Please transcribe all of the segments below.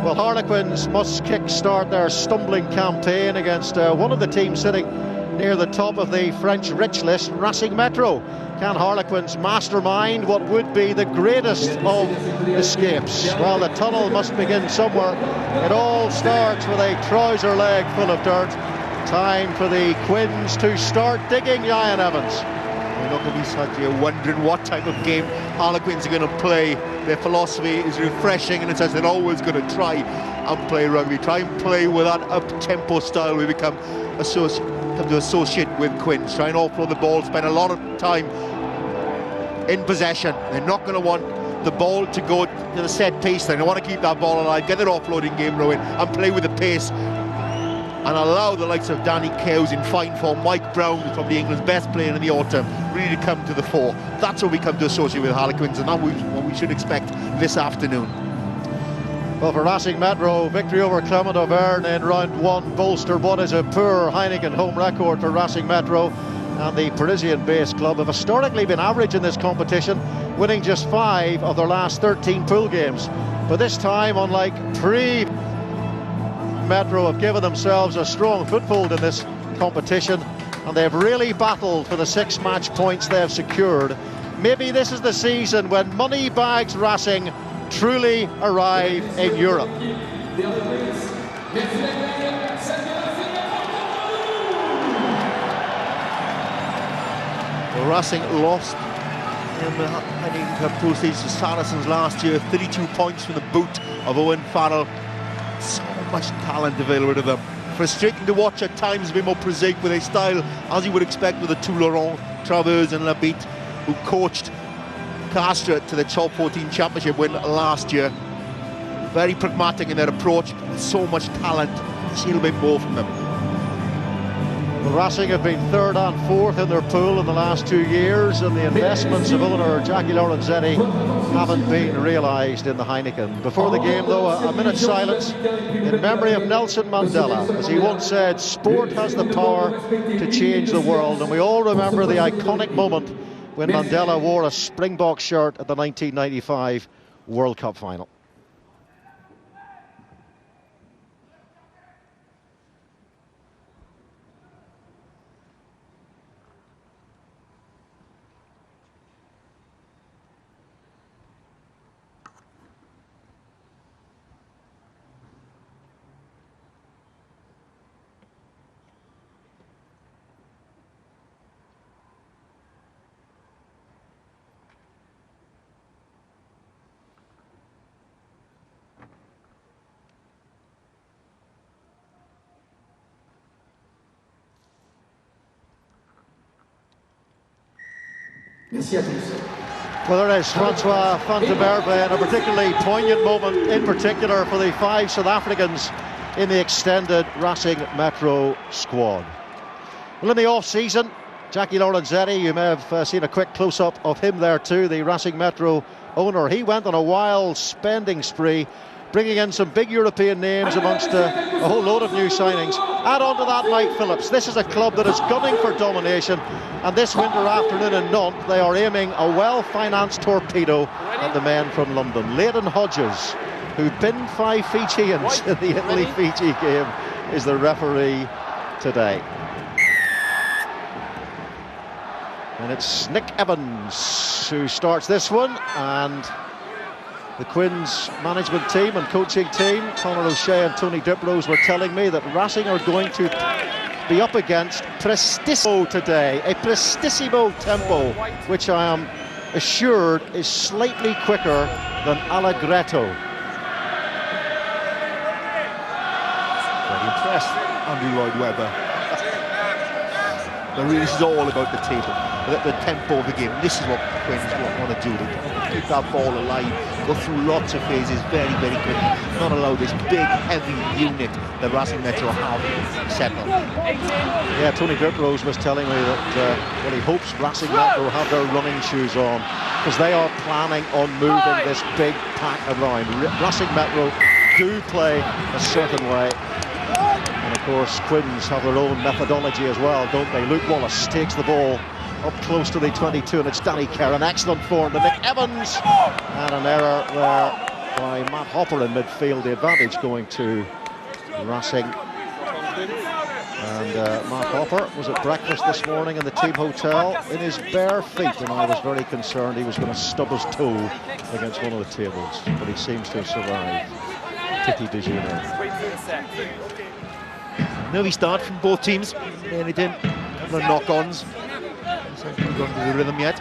Well, Harlequins must kick-start their stumbling campaign against one of the teams sitting near the top of the French rich list, Racing Metro. Can Harlequins mastermind what would be the greatest of escapes? Well, the tunnel must begin somewhere. It all starts with a trouser leg full of dirt. Time for the Quins to start digging, Ian Evans. We're not going to be sat here wondering what type of game Harlequins are going to play. Their philosophy is refreshing, and it says they're always going to try and play rugby, try and play with that up-tempo style we come to associate with Quins. Try and offload the ball, spend a lot of time in possession. They're not going to want the ball to go to the set piece. They want to keep that ball alive, get their offloading game going, and play with the pace, and allow the likes of Danny Cowes in fine form, Mike Brown, who's probably England's best player in the autumn, really to come to the fore. That's what we come to associate with Harlequins, and that's what we should expect this afternoon. Well, for Racing Metro, victory over Clement Auvergne in round one bolstered what is a poor Heineken home record for Racing Metro, and the Parisian-based club have historically been average in this competition, winning just 5 of their last 13 pool games. But this time, unlike Metro have given themselves a strong foothold in this competition, and they've really battled for the 6 match points they have secured. Maybe this is the season when Moneybags Racing truly arrive in Europe. Well, Racing lost in the Heineken Cup pool stage to Saracens last year, 32 points from the boot of Owen Farrell. So much talent available to them. Frustrating to watch at times, a bit more prosaic with a style, as you would expect with the two Laurent, Travers and Labitte, who coached Castres to the top 14 championship win last year. Very pragmatic in their approach, so much talent. See a little bit more from them. Well, Racing have been 3rd and 4th in their pool in the last 2 years, and the investments of owner Jackie Lorenzetti haven't been realised in the Heineken. Before the game, though, a minute's silence in memory of Nelson Mandela. As he once said, sport has the power to change the world, and we all remember the iconic moment when Mandela wore a Springbok shirt at the 1995 World Cup final. Well, there is Francois van de Berbe, and a particularly poignant moment in particular for the 5 South Africans in the extended Racing Metro squad. Well, in the off-season, Jackie Lorenzetti, you may have seen a quick close-up of him there too, the Racing Metro owner. He went on a wild spending spree, bringing in some big European names amongst a whole load of new signings. Add on to that Mike Phillips. This is a club that is gunning for domination, and this winter afternoon in Nantes they are aiming a well-financed torpedo at the men from London. Leighton Hodges, who binned 5 Fijians in the Italy-Fiji game, is the referee today. And it's Nick Evans who starts this one, and the Quins management team and coaching team, Conor O'Shea and Tony Diprose, were telling me that Racing are going to be up against Prestissimo today, a Prestissimo tempo, which I am assured is slightly quicker than Allegretto. Very impressed, Andrew Lloyd Webber. This is all about the table, the tempo of the game. This is what Quins want to do. They keep that ball alive, go through lots of phases very, very quickly, not allow this big, heavy unit that Racing Metro have settle. Yeah, Tony Diprose was telling me that well, he hopes Racing Metro have their running shoes on, because they are planning on moving this big pack around. Racing Metro do play a certain way. And of course, Quins have their own methodology as well, don't they? Luke Wallace takes the ball up close to the 22, and it's Danny Kerr in excellent form to Nick Evans, and an error there by Matt Hopper in midfield. The advantage going to Racing. And Matt Hopper was at breakfast this morning in the team hotel in his bare feet, and I was very concerned he was going to stub his toe against one of the tables, but he seems to have survived. Titi Déjeuner. Nervy start from both teams. Mainly did a couple of knock-ons. Hasn't gone to the rhythm yet.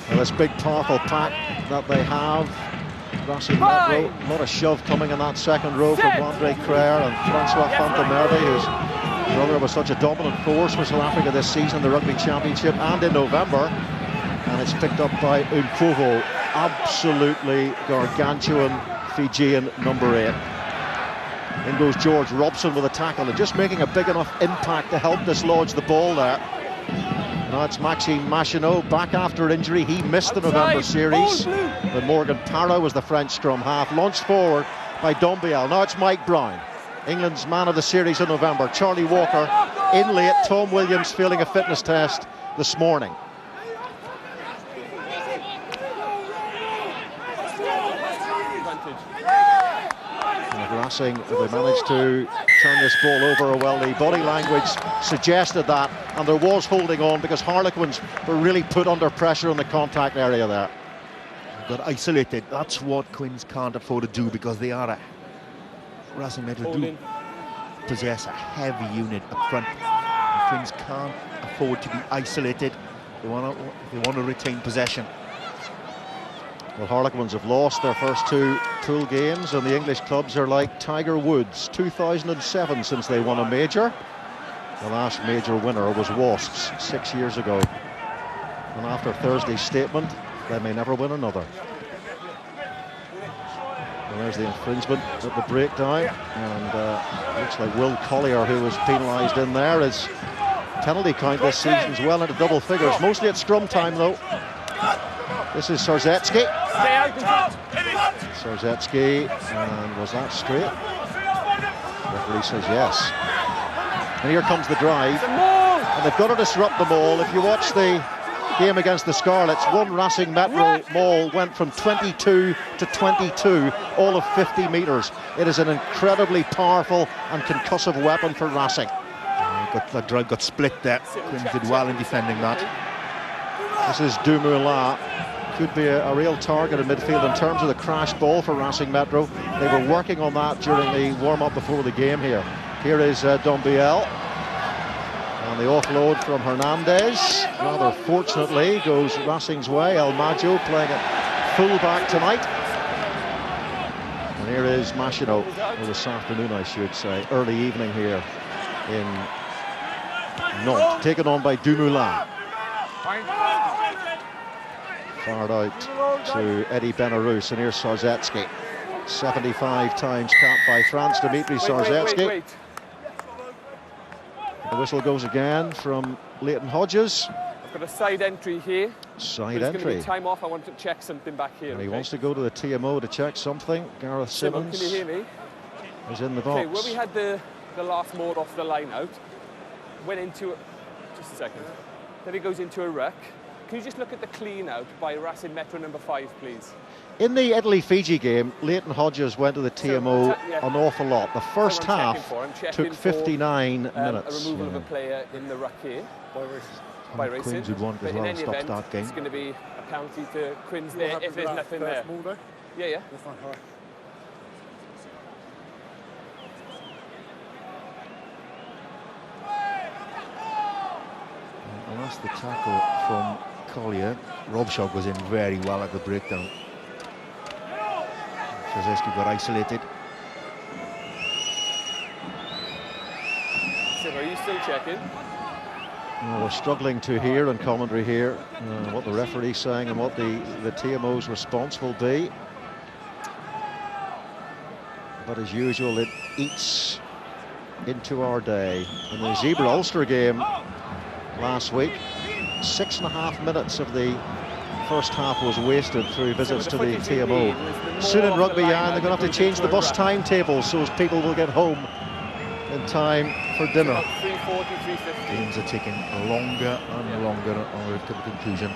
Well, this big powerful pack that they have. Racing Metro, a lot of shove coming in that second row from R03 and Francois Fantemerdi, whose brother was such a dominant force for South Africa this season in the Rugby Championship and in November. And it's picked up by Unkovo, absolutely gargantuan Fijian number 8. In goes George Robson with a tackle and just making a big enough impact to help dislodge the ball there. Now it's Maxime Machinot back after injury. He missed the November series. But Morgan Parra was the French scrum half, launched forward by Dombiel. Now it's Mike Brown, England's man of the series in November. Charlie Walker in late. Tom Williams failing a fitness test this morning. Racing, if they managed to turn this ball over, well, the body language suggested that, and there was holding on because Harlequins were really put under pressure in the contact area there. Got isolated. That's what Quins can't afford to do, because they are Racing Metro do possess a heavy unit up front. Quins can't afford to be isolated. They want to retain possession. Well, Harlequins have lost their first 2 pool games, and the English clubs are like Tiger Woods. 2007 since they won a major. The last major winner was Wasps 6 years ago. And after Thursday's statement, they may never win another. And there's the infringement at the breakdown. And looks like Will Collier, who was penalised in there, his penalty count this season's well into double figures. Mostly at scrum time, though. This is Sarzetsky. Sarzetsky, and was that straight? Referee says yes. And here comes the drive. And they've got to disrupt them all. If you watch the game against the Scarlets, one Racing Metro maul went from 22 to 22, all of 50 metres. It is an incredibly powerful and concussive weapon for Racing. That drive got split there. Quins did well in defending that. This is Dumoulin. Could be a real target in midfield in terms of the crash ball for Racing Metro. They were working on that during the warm-up before the game here. Here is Dombiel. And the offload from Hernandez. Rather fortunately goes Racing's way. El Maggio playing at full-back tonight. And here is Machinot, or this afternoon I should say, early evening here in Nantes, taken on by Dumoulin. Fired out to Eddie Benarous, and here's Sarzetsky. 75 times capped by France, Dimitri Sarzetsky. Wait. The whistle goes again from Leighton Hodges. I've got a side entry here. Side There's entry. going to be time off. I want to check something back here. And he wants to go to the TMO to check something. Gareth Simmons Can you hear me? is in the box. Okay, where we had the last maul off the line out, went into just a second. Then it goes into a ruck. Can you just look at the clean out by Racing Metro number 5, please? In the Italy-Fiji game, Leighton Hodges went to the TMO an awful lot. The first half took 59 minutes. A removal of a player in the ruck here by Racing. Quins would want as But well in a any stop-start event, game. it's going to be a penalty to Quins there if there's nothing there. Yeah. That's fine, all right. And that's the tackle from Collier. Robshaw was in very well at the breakdown. Sarzetsky got isolated. So are you still checking? Well, we're struggling to hear in commentary here what the referee's saying and what the TMO's response will be. But as usual, it eats into our day. In the Zebra Ulster game last week, 6.5 minutes of the first half was wasted through visits to the TMO. Soon in Rugby Yarn, they're going to have to change the bus timetable so as people will get home in time for dinner. 3:40, 3:50. Games are taking longer and longer on the conclusion.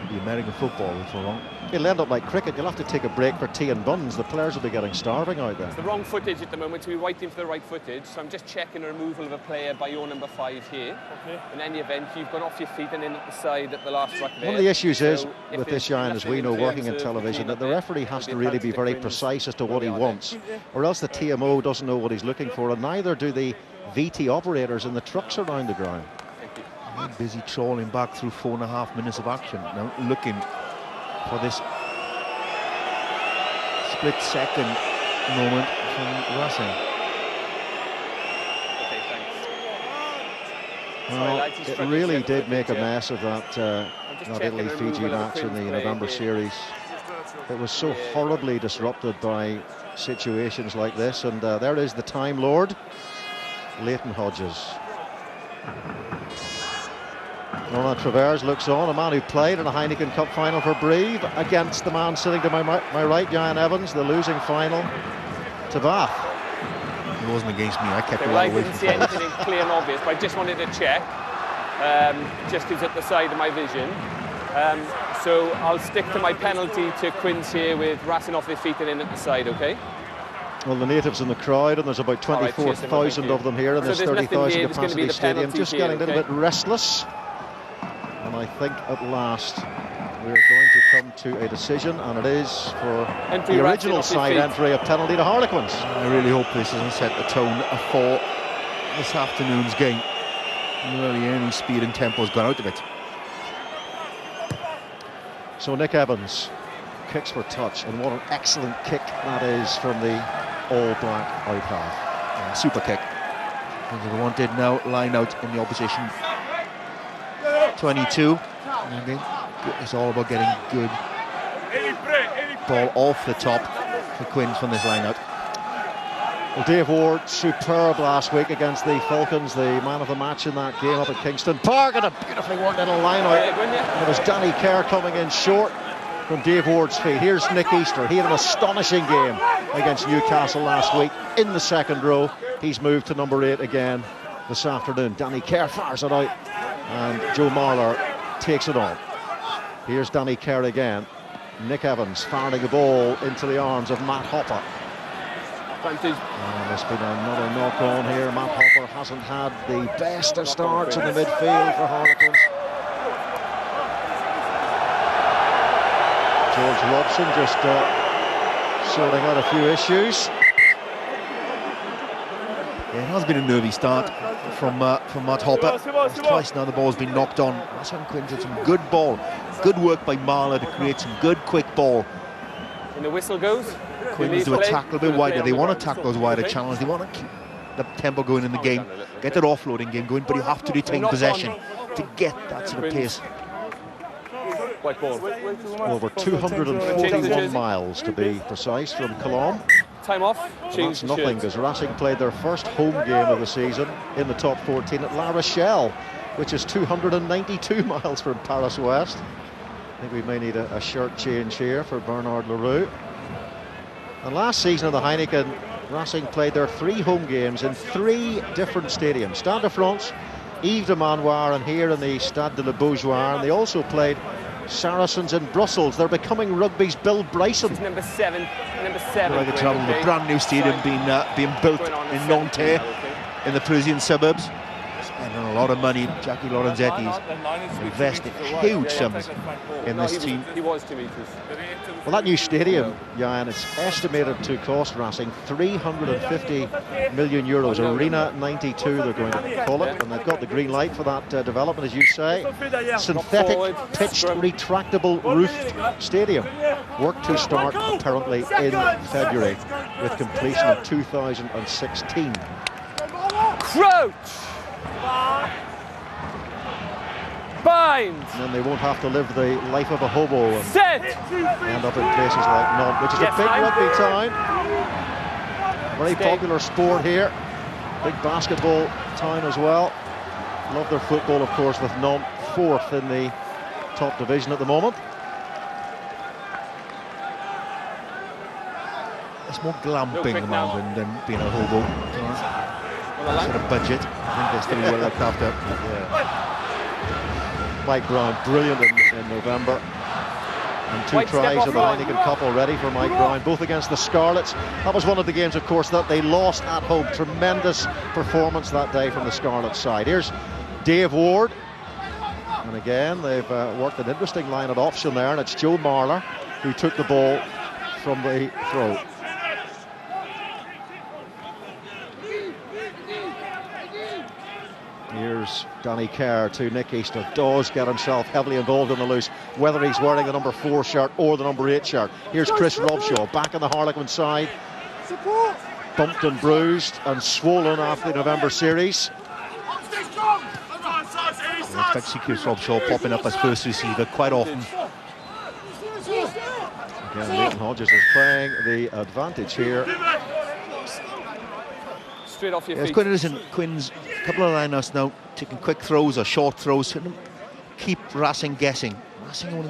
be American football before long. It'll end up like cricket. You'll have to take a break for tea and buns. The players will be getting starving out there. It's the wrong footage at the moment, so we're waiting for the right footage. So I'm just checking the removal of a player by your number 5 here. Okay. In any event, you've gone off your feet and in at the side at the last ruck there. One of the issues is with this, Jan, as we know, working in television, that the referee has to really be very precise as to what he wants, or else the TMO doesn't know what he's looking for, and neither do the VT operators in the trucks around the ground. Busy trawling back through 4.5 minutes of action, now looking for this split-second moment from Racing. Okay, thanks. Well, it really did make a mess of that Italy-Fiji match in the November series. It was so horribly disrupted by situations like this, and there is the Time Lord, Leighton Hodges. Roland Travers looks on, a man who played in a Heineken Cup final for Brive against the man sitting to my right, Jan Evans, the losing final to Bath. It wasn't against me, I kept it I away didn't from see anything clear and obvious, but I just wanted to check, just because at the side of my vision. So I'll stick to my penalty to Quins here with Racing off their feet and in at the side, okay? Well, the natives in the crowd, and there's about 24,000 of them here in this 30,000 capacity stadium, just getting a little bit restless. And I think at last we're going to come to a decision, and it is for the original side entry, a penalty to Harlequins. I really hope this doesn't set the tone for this afternoon's game. Really, any speed and tempo has gone out of it. So Nick Evans kicks for touch, and what an excellent kick that is from the all-black out half. Super kick. They wanted now line out in the opposition 22. Okay. It's all about getting good ball off the top for Quins from this line out. Well, Dave Ward, superb last week against the Falcons, the man of the match in that game up at Kingston Park, and a beautifully worked little line out. And it was Danny Kerr coming in short from Dave Ward's feet. Here's Nick Easter. He had an astonishing game against Newcastle last week in the second row. He's moved to number 8 again this afternoon. Danny Kerr fires it out, and Joe Marler takes it on. Here's Danny Kerr again. Nick Evans firing the ball into the arms of Matt Hopper. There's been another knock on here. Matt Hopper hasn't had the best of starts in the midfield for Harlequins. George Robson just sorting out a few issues. Yeah, it has been a nervy start from Matt Hopper. Twice now the ball's been knocked on. Racing Quins had some good ball. Good work by Marler to create some good quick ball. And the whistle goes. Quins do a tackle a bit wider. They want to tackle those wider channels. They want to keep the tempo going in the game, get that offloading game going, but you have to retain possession to get that sort of pace. White ball. Over 241 miles to be precise from Cologne. Time off. That's nothing, because Racing played their first home game of the season in the top 14 at La Rochelle, which is 292 miles from Paris West. I think we may need a shirt change here for Bernard Leroux. And last season in the Heineken, Racing played their 3 home games in 3 different stadiums. Stade de France, Yves de Manoir, and here in the Stade de la Beaujoire. And they also played Saracens in Brussels. They're becoming rugby's Bill Bryson. It's number 7. Like a trouble, the brand new stadium being built in Nanterre in the Parisian suburbs. Spending a lot of money. Jackie Lorenzetti's invested huge sums in this team. He was 2 metres. Well, that new stadium, Jan, it's estimated to cost Racing 350 million euros. Arena 92, they're going to call it, and they've got the green light for that development, as you say. Synthetic, pitched, retractable, roofed stadium. Work to start apparently in February, with completion in 2016. Crouch! Bind! And then they won't have to live the life of a hobo and Set! end up in places like Nantes, which is a big rugby town. Very popular sport here. Big basketball town as well. Love their football, of course, with Nantes 4th in the top division at the moment. It's more glamping than being a hobo. Sort of budget. I think they're still well looked after. Mike Brown, brilliant in November. And 2 tries in the Heineken Cup already for Mike Brown, both against the Scarlets. That was one of the games, of course, that they lost at home. Tremendous performance that day from the Scarlets side. Here's Dave Ward. And again, they've worked an interesting line at option there, and it's Joe Marler who took the ball from the throw. Here's Danny Kerr to Nick Easter. Does get himself heavily involved in the loose, whether he's wearing the number 4 shirt or the number 8 shirt. Here's Chris Robshaw back on the Harlequin side. Bumped and bruised and swollen after the November series. I expect to see Chris Robshaw popping up as first receiver quite often. Again, Leighton Hodges is playing the advantage here. Straight off your It's feet. quite interesting. Quinn's a couple of lineouts now taking quick throws or short throws. Keep Racing guessing. Racing are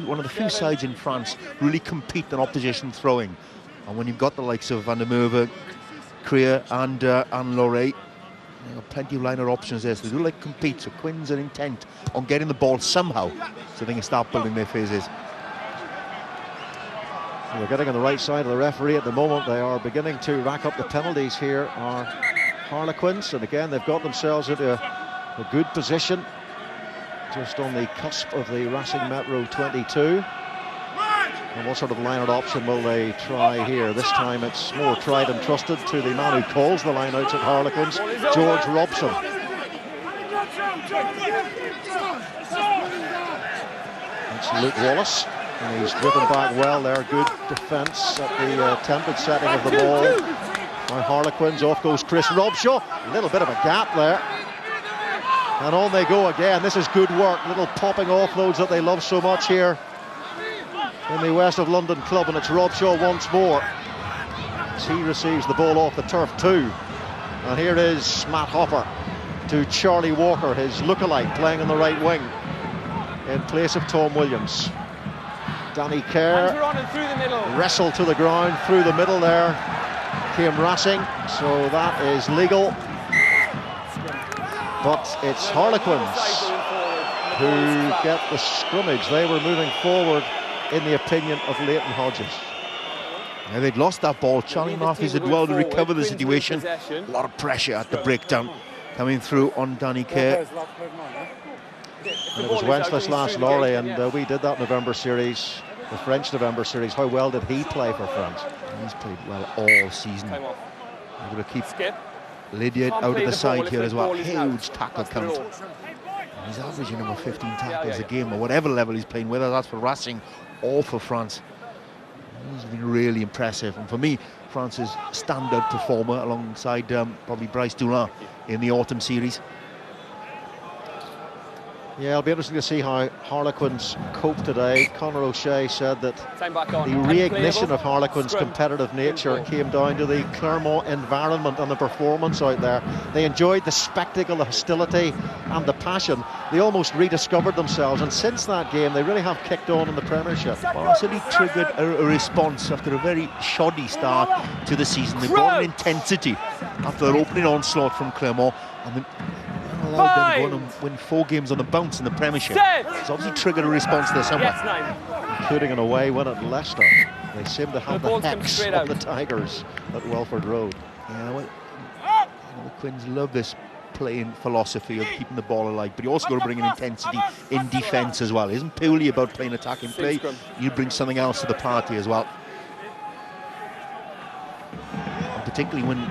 one of the few sides in France really compete in opposition throwing. And when you've got the likes of Van der Merwe, Krier and Loré, there are plenty of liner options there, so they do like compete. So Quins are intent on getting the ball somehow so they can start building their phases. They're getting on the right side of the referee at the moment. They are beginning to rack up the penalties here, are Harlequins, and again they've got themselves into a good position just on the cusp of the Racing Metro 22. And what sort of line-out option will they try here? This time it's more tried and trusted to the man who calls the line-outs at Harlequins, George Robson. That's Luke Wallace, and he's driven back well there. Good defence at the attempted setting of the ball by Harlequins. Off goes Chris Robshaw. A little bit of a gap there. And on they go again. This is good work. Little popping offloads that they love so much here in the West of London club, and it's Robshaw once more as he receives the ball off the turf too. And here is Matt Hopper to Charlie Walker, his lookalike, playing on the right wing in place of Tom Williams. Danny Kerr wrestled to the ground through the middle there. Came Racing, so that is legal. But it's Harlequins who get the scrummage. They were moving forward in the opinion of Leighton Hodges. Yeah, they'd lost that ball. Charlie Murphy's did well to recover the situation. A lot of pressure at the breakdown coming through on Danny Kerr. And it was Wenceslas Laurie, and we did that November series, the French November series. How well did he play for France? He's played well all season. They're going to keep Lydiard out of the side here as well. Huge tackle count. He's averaging over 15 tackles a game, or whatever level he's playing, whether that's for Racing or for France. He's been really impressive, and for me, France's standout performer alongside probably Bryce Dulin in the autumn series. Yeah, it'll be interesting to see how Harlequins cope today. Conor O'Shea said that the reignition of Harlequins' competitive nature came down to the Clermont environment and the performance out there. They enjoyed the spectacle, the hostility and the passion. They almost rediscovered themselves, and since that game they really have kicked on in the Premiership. Well, it certainly triggered a response after a very shoddy start to the season. They brought an intensity after their opening onslaught from Clermont, and allowed them to go on and win 4 games on the bounce in the Premiership. It's obviously triggered a response there somewhere. Including an away win at Leicester. They seem to have the hex of the Tigers at Welford Road. Yeah, well, the Quins love this playing philosophy of keeping the ball alive, but you also got to bring an intensity in defence as well. It isn't purely about playing attacking play. You bring something else to the party as well. And particularly when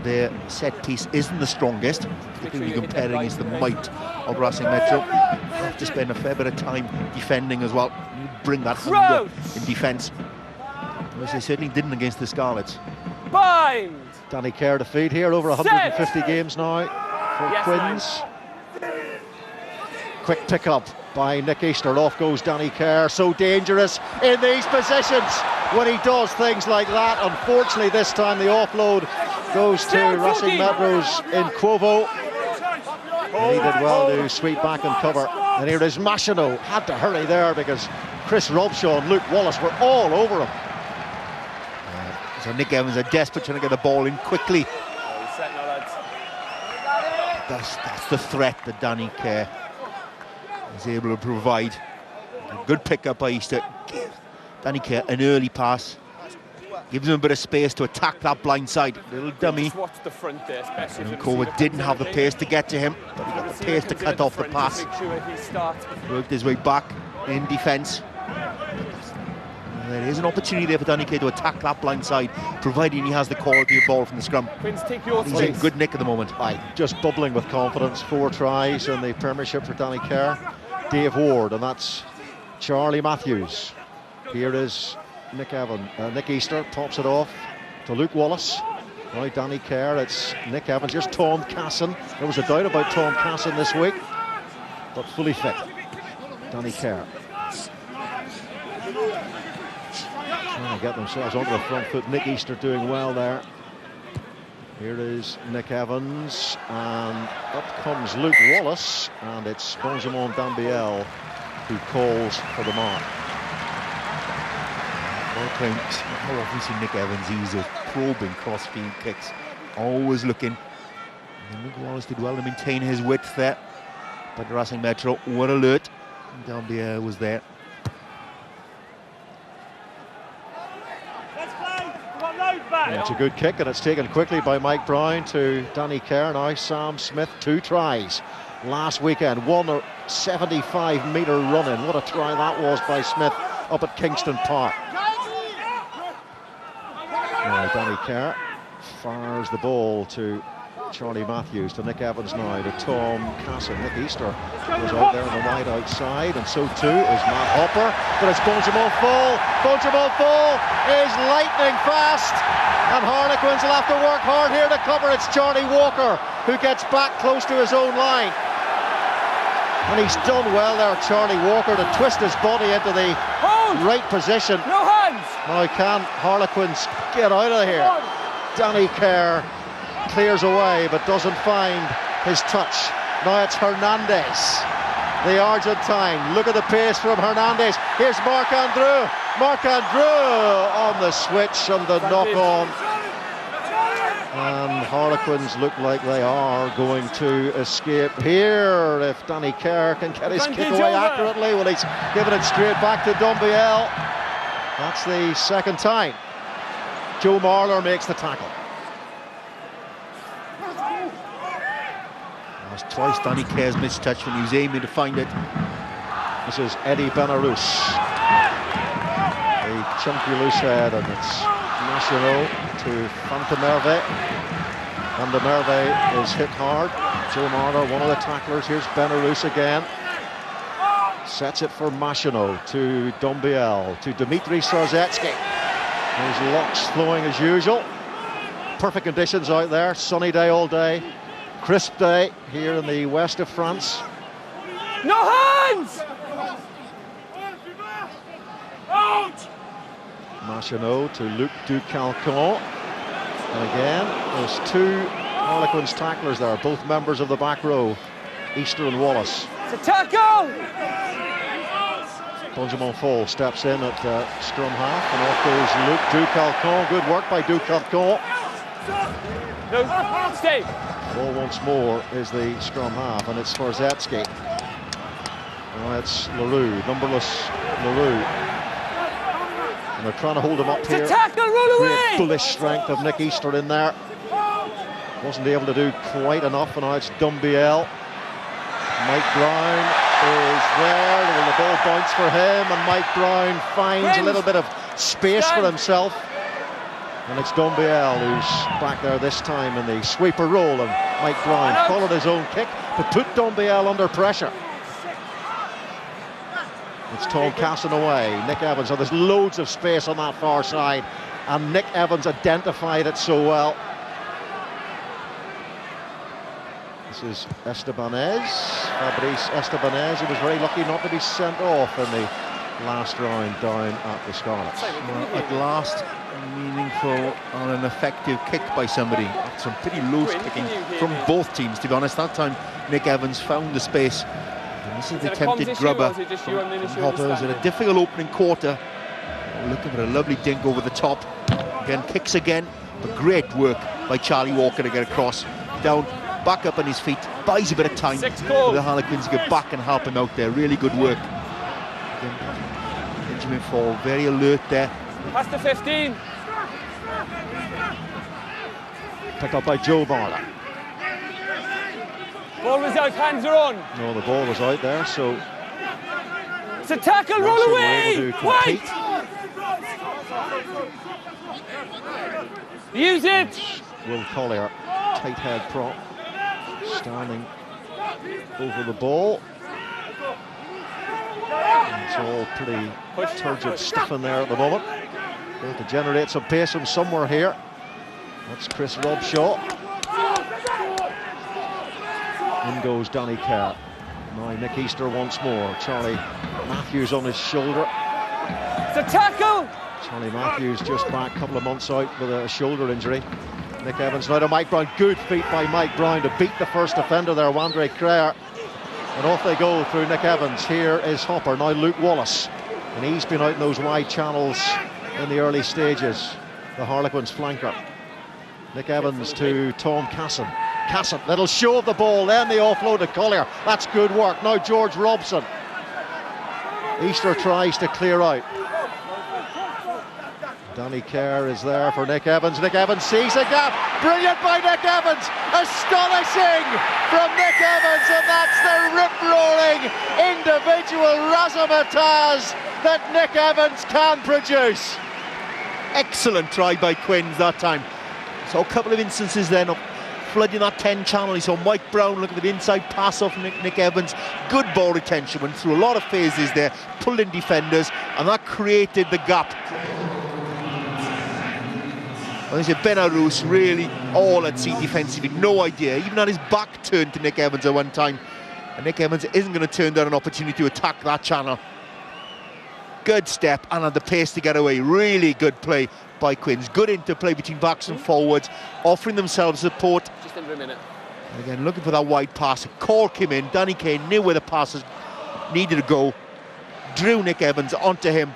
their set piece isn't the strongest, particularly comparing against the might of Racing Metro. You have to spend a fair bit of time defending as well. You bring that hunger in defence, which they certainly didn't against the Scarlets. Danny Kerr to feed here, over 150 games now for Quins. Quick pick up by Nick Easter. Off goes Danny Kerr. So dangerous in these positions when he does things like that. Unfortunately, this time the offload goes to Racing Metro's in Quovo. And he did well to sweep back and cover. And here is Machino. Had to hurry there because Chris Robshaw and Luke Wallace were all over him. So Nick Evans are desperate trying to get the ball in quickly. That's the threat that Danny Kerr is able to provide Good pick up by Easter. Danny Kerr, an early pass. Gives him a bit of space to attack that blind side. Little dummy. Just watch the front there, especially if the Cova receiver didn't comes have the in. pace to get to him, but he got the pace to cut off the pass. Make sure he starts. Worked his way back in defence. There is an opportunity there for Danny Kerr to attack that blind side, providing he has the quality of ball from the scrum. Quinns, take your He's in space. good nick at the moment. Just bubbling with confidence. 4 tries in the Premiership for Danny Kerr. Dave Ward, and that's Charlie Matthews. Here is Nick Easter pops it off to Luke Wallace. Now Danny Kerr, it's Nick Evans. Here's Tom Casson. There was a doubt about Tom Casson this week, but fully fit. Danny Kerr trying to get themselves onto the front foot. Nick Easter doing well there. Here is Nick Evans, and up comes Luke Wallace, and it's Benjamin Dambiel who calls for the mark. How often see Nick Evans use those probing cross-field kicks, always looking. And Luke Wallace did well to maintain his width there, but Racing Metro were alert. Dambiel was there. It's a good kick, and it's taken quickly by Mike Brown to Danny Kerr. Now Sam Smith, 2 tries last weekend. 1 75-metre run-in. What a try that was by Smith up at Kingston Park. Now Danny Kerr fires the ball to Charlie Matthews, to Nick Evans now, to Tom Casson. Nick Easter was out there on the wide outside, and so too is Matt Hopper. But it's Benjamin Fall. Benjamin Fall is lightning fast, and Harlequins will have to work hard here to cover. It's Johnny Walker who gets back close to his own line. And he's done well there, Charlie Walker, to twist his body into the right position. No hands! Now can Harlequins get out of here? Danny Kerr clears away but doesn't find his touch. Now it's Hernandez, the Argentine. Look at the pace from Hernandez. Here's Marc Andrew. Marc Andrew on the switch and the knock on. And Harlequins look like they are going to escape here if Danny Kerr can get his kick away accurately. Well, he's giving it straight back to Dumbiel. That's the second time. Joe Marler makes the tackle. That's twice Danny Kerr's missed touch when he was aiming to find it. This is Eddie Benarous. A chunky loose head, and it's National to Fantamerve. Fantamerve is hit hard. Joe Marler, one of the tacklers. Here's Benarous again. Sets it for Machino to Dumbiel, to Dmitry Srzecki. Those locks flowing as usual. Perfect conditions out there. Sunny day all day. Crisp day here in the west of France. No hands! Machino to Luc Ducalcon. And again, there's 2 Harlequins tacklers there, both members of the back row, Easter and Wallace. It's a tackle! Benjamin Fall steps in at scrum half, and off goes Luc Ducalcon. Good work by Ducalcon. No, stay. Ball once more is the scrum half, and it's for Zetsky. Well, it's LaRue, numberless LaRue. And they're trying to hold him up here. It's a tackle, roll away! Great bullish strength of Nick Easter in there. Wasn't able to do quite enough, and now it's Dumbiel. Mike Brown is there. Will the ball bounce for him? And Mike Brown finds a little bit of space for himself. And it's Dumbiel who's back there this time in the sweeper role, and Mike Brown followed his own kick but put Dumbiel under pressure. It's Tom Casson away. Nick Evans. So there's loads of space on that far side, and Nick Evans identified it so well. This is Estebanez, Fabrice Estebanez, who was very lucky not to be sent off in the last round down at the Scarlets. Well, at last, a meaningful and an effective kick by somebody. Some pretty loose kicking from both teams, to be honest. That time, Nick Evans found the space. And this is the attempted grubber from Hopper. It was a difficult opening quarter. Looking for a lovely dink over the top. Again, kicks again. But great work by Charlie Walker to get across. Down, back up on his feet. Buys a bit of time for the Harlequins to get back and help him out there. Really good work. Benjamin Fall, very alert there. Pass to 15. Picked up by Joe Barler. Ball was out, hands are on. No, the ball was out there, so It's a tackle, roll Racing were away! able to compete. White! Use it! Will Collier, tight head prop, standing over the ball. It's all pretty turgid stuff in there at the moment. They have to generate some pace from somewhere here. That's Chris Robshaw. In goes Danny Kerr. Now Nick Easter once more. Charlie Matthews on his shoulder. It's a tackle! Charlie Matthews just back, a couple of months out with a shoulder injury. Nick Evans now to Mike Brown. Good feet by Mike Brown to beat the first defender there, Wandre Creer. And off they go through Nick Evans. Here is Hopper, now Luke Wallace. And he's been out in those wide channels in the early stages. The Harlequins flanker. Nick Evans to Tom Casson. Casson, little show of the ball, then the offload to Collier. That's good work. Now George Robson. Easter tries to clear out. Danny Kerr is there for Nick Evans. Nick Evans sees a gap. Brilliant by Nick Evans. Astonishing from Nick Evans, and that's the rip-roaring individual razzmatazz that Nick Evans can produce. Excellent try by Quins that time. So a couple of instances then of flooding that 10 channel. He saw Mike Brown looking at the inside pass off Nick Evans. Good ball retention, went through a lot of phases there, pulled in defenders, and that created the gap. I think Ben Arous really all at sea defensively, no idea. Even had his back turned to Nick Evans at one time. And Nick Evans isn't going to turn down an opportunity to attack that channel. Good step and had the pace to get away. Really good play by Quins. Good interplay between backs and forwards, offering themselves support. Just under a minute. And again, looking for that wide pass. A call came in. Danny Kane knew where the passes needed to go. Drew Nick Evans onto him.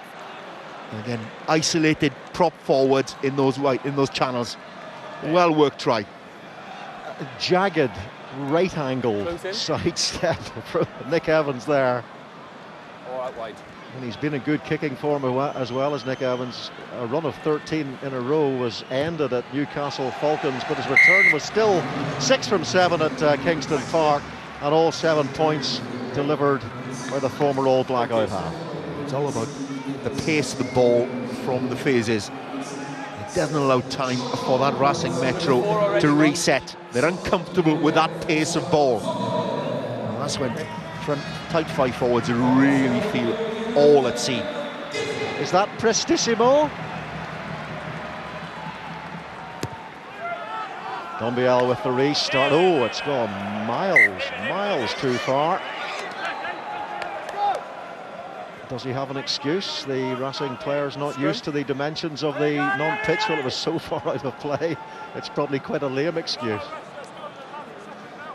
And again, isolated prop forwards in those channels. Well worked try. A jagged right angle sidestep from Nick Evans there. All out wide. And he's been in good kicking form as well as Nick Evans. A run of 13 in a row was ended at Newcastle Falcons, but his return was still 6 from 7 at Kingston Park, and all 7 points delivered by the former All Black out half. It's all about the pace of the ball from the phases. It doesn't allow time for that Racing Metro to reset. They're uncomfortable with that pace of ball. And that's when tight 5 forwards really feel all at sea. Is that Prestissimo? Dumbiel with the restart. Oh, it's gone miles too far. Does he have an excuse? The Racing player's not used to the dimensions of the non-pitch. Well, it was so far out of play. It's probably quite a lame excuse.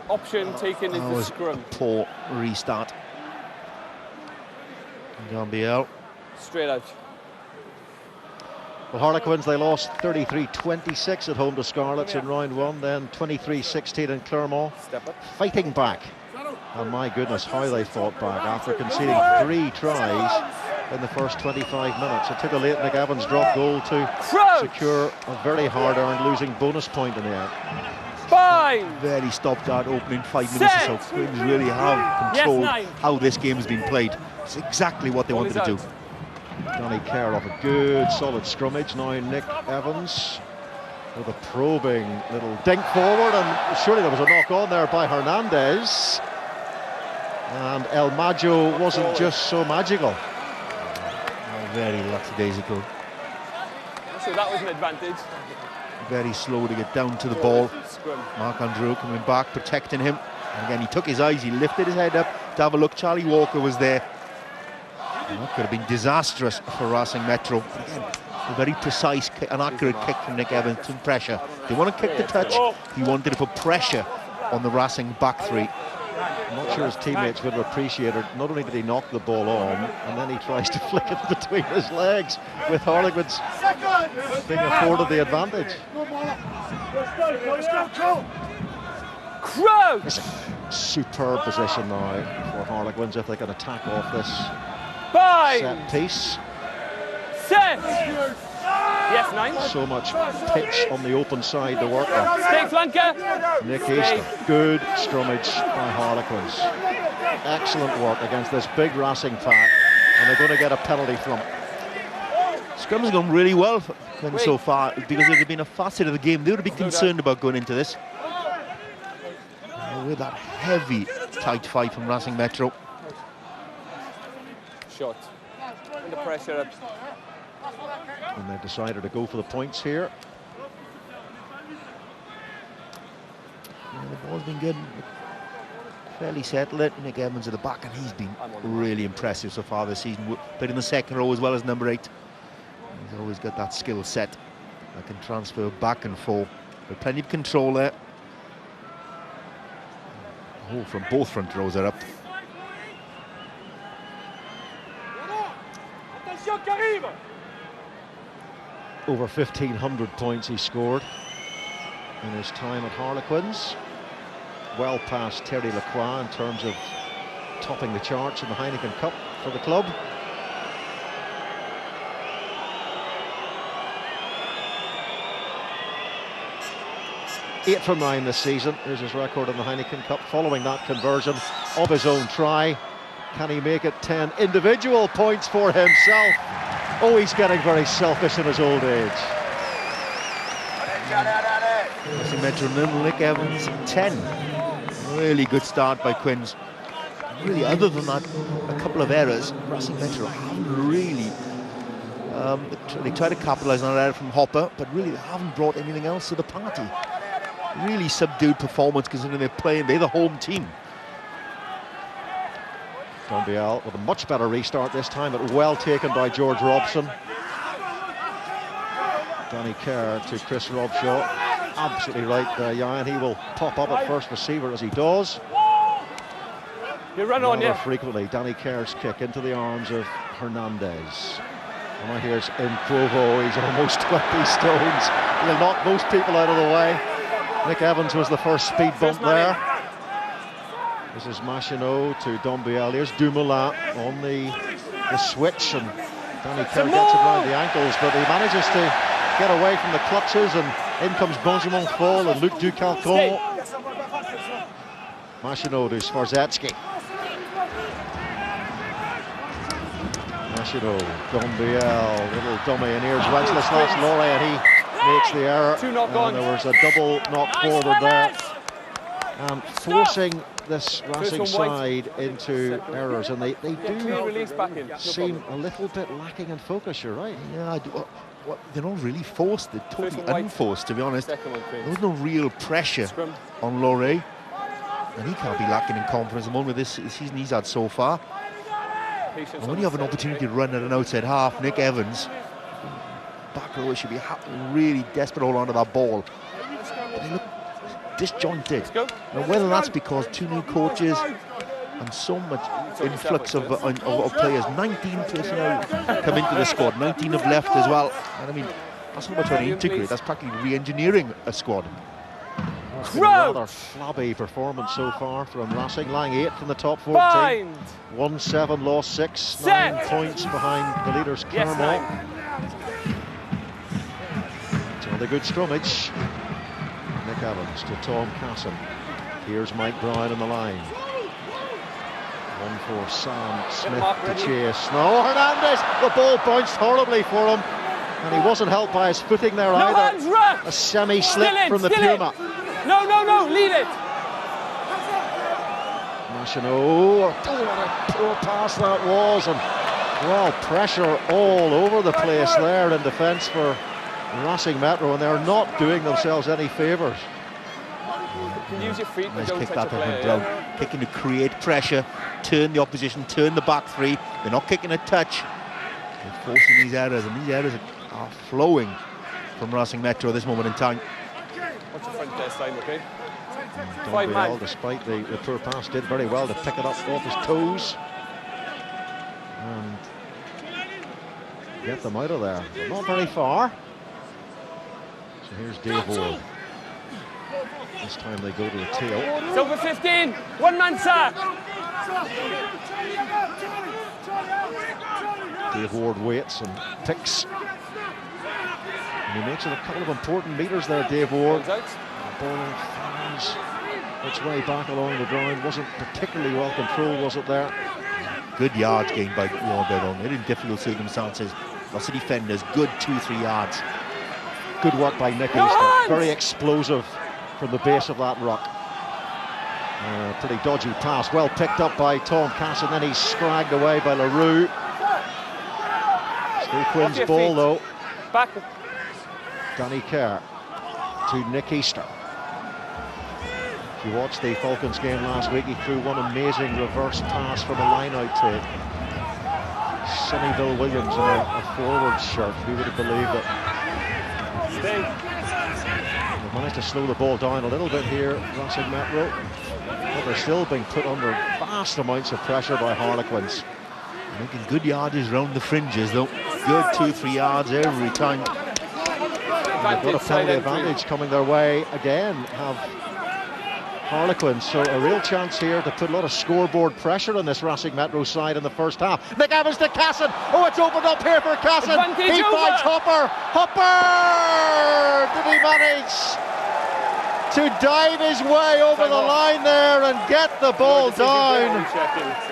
Option taken is the scrum. Poor restart. Dumbiel. Straight out. Well, Harlequins, they lost 33-26 at home to Scarlets in round 1, then 23-16 in Clermont. Step up. Fighting back. And my goodness, how they fought back after conceding 3 tries in the first 25 minutes. It took a late Nick Evans drop goal to secure a very hard-earned losing bonus point in the end. Very stopped that opening 5 minutes or so. Quins really have controlled how this game has been played. It's exactly what they wanted to do. Danny Kerr off a good solid scrummage. Now Nick Evans with a probing little dink forward, and surely there was a knock on there by Hernandez. And El Maggio wasn't just so magical. Very lackadaisical. So that was an advantage. Very slow to get down to the ball. Marc-Andreu coming back, protecting him. And again, he took his eyes, he lifted his head up to have a look. Charlie Walker was there. And that could have been disastrous for Racing Metro. Again, a very precise, and accurate kick from Nick Evans, some pressure. They want to kick the touch. He wanted to put pressure on the Racing back 3. I'm not sure his teammates would have appreciated. Not only did he knock the ball on, and then he tries to flick it between his legs, with Harlequins being afforded the advantage. Crouch! It's a superb position now for Harlequins if they can attack off this set piece. Set. Yes, 9. So much pitch on the open side to work with. Stay flanker. Nick Easton, good scrummage by Harlequins. Excellent work against this big Racing pack, and they're going to get a penalty from it. Scrums have gone really well for them so far, because if they'd been a facet of the game, they would have been concerned about going into this. With that heavy, tight fight from Racing Metro. Shot. Under pressure. And they've decided to go for the points here. Yeah, the ball's been good. Fairly settled it. Nick Evans at the back, and he's been really impressive so far this season. Played in the second row as well as number 8. He's always got that skill set that can transfer back and forth. With plenty of control there. Oh, from both front rows are up. Over 1,500 points he scored in his time at Harlequins. Well past Terry Lacroix in terms of topping the charts in the Heineken Cup for the club. Eight from 9 this season. Here's his record in the Heineken Cup following that conversion of his own try. Can he make it 10 individual points for himself? Oh, he's getting very selfish in his old age. Racing Metro nil, Nick Evans 10. Really good start by Quins. Really, other than that, a couple of errors, Racing Metro haven't really. They try to capitalise on an error from Hopper, but really they haven't brought anything else to the party. Really subdued performance considering they're the home team. Dombiel with a much better restart this time, but well taken by George Robson. Danny Kerr to Chris Robshaw. Absolutely right there, Jan. He will pop up at first receiver as he does. You run on, yeah. Frequently, Danny Kerr's kick into the arms of Hernandez. And now here's Improvo. He's almost 20 stones. He'll knock most people out of the way. Nick Evans was the first speed bump there. This is Machinot to Dombiel. Here's Dumoulin on the switch, and Danny Kerr gets it around the ankles, but he manages to get away from the clutches, and in comes Benjamin Fall and Luc Ducalcon. Machinot to Swarzetsky. Machinot, Dombiel, little dummy, and here's Wenceslas Lorre, and he makes the error. And there was a double knock forward there, and forcing this Racing side into errors, and they do seem a little bit lacking in focus. You're right. Yeah, they're not really forced. They're totally unforced, to be honest. There was no real pressure on Lorre, and he can't be lacking in confidence among with this season he's had so far. And when you have an opportunity to run at an outside half, Nick Evans, back row, should be really desperate to hold on to that ball. But they look disjointed. Now, whether that's because 2 new coaches and so much influx of players, 19 players now come into the squad, 19 have left as well. And I mean, that's not much trying to integrate, that's practically re-engineering a squad. It's been a rather flabby performance so far from Racing, lying 8th in the top 14. 1-7, lost 6, 9 points behind the leaders Clermont. So the good scrummage. Nick Evans to Tom Casson. Here's Mike Brown on the line. One for Sam Smith to chase. No, Hernandez! The ball bounced horribly for him, and he wasn't helped by his footing there either. A semi-slip from the Puma. No, leave it! Machinot, what a poor pass that was, and well, pressure all over the place there in defence for Racing Metro, and they're not doing themselves any favours. You can use your feet, nice don't kick touch that a player. Brown. Kicking to create pressure, turn the opposition, turn the back three. They're not kicking a touch. They're forcing these errors, and these errors are flowing from Racing Metro at this moment in time. Watch the front this time, okay? Dombiel, despite the poor pass, did very well to pick it up off his toes and get them out of there, but not very far. So here's Dave Ward. This time they go to the tail. It's over 15, 1 man sack. Dave Ward waits and picks. And he makes it a couple of important meters there, Dave Ward. The ball finds its way back along the ground. Wasn't particularly well controlled, was it there? Good yards gained by Ward there, though. In difficult circumstances. Lots of defenders, good 2-3 yards. Good work by Nick Easter. Very explosive from the base of that ruck. Pretty dodgy pass, well picked up by Tom Cass, and then he's scragged away by LaRue. Still Quinn's ball though. Back. Danny Kerr to Nick Easter. If you watched the Falcons game last week, he threw one amazing reverse pass from a line-out to Sonny Bill Williams in a forward shirt. Who would have believed it? They managed to slow the ball down a little bit here, Racing Metro. But they're still being put under vast amounts of pressure by Harlequins. Making good yardage round the fringes though. Good 2-3 yards every time. They've got a penalty advantage coming their way again, have Harlequins. So a real chance here to put a lot of scoreboard pressure on this Racing Metro side in the first half. Nick Evans to Casson. Oh, it's opened up here for Casson. He finds Hopper. Hopper! Did he manage to dive his way over the line there and get the ball down?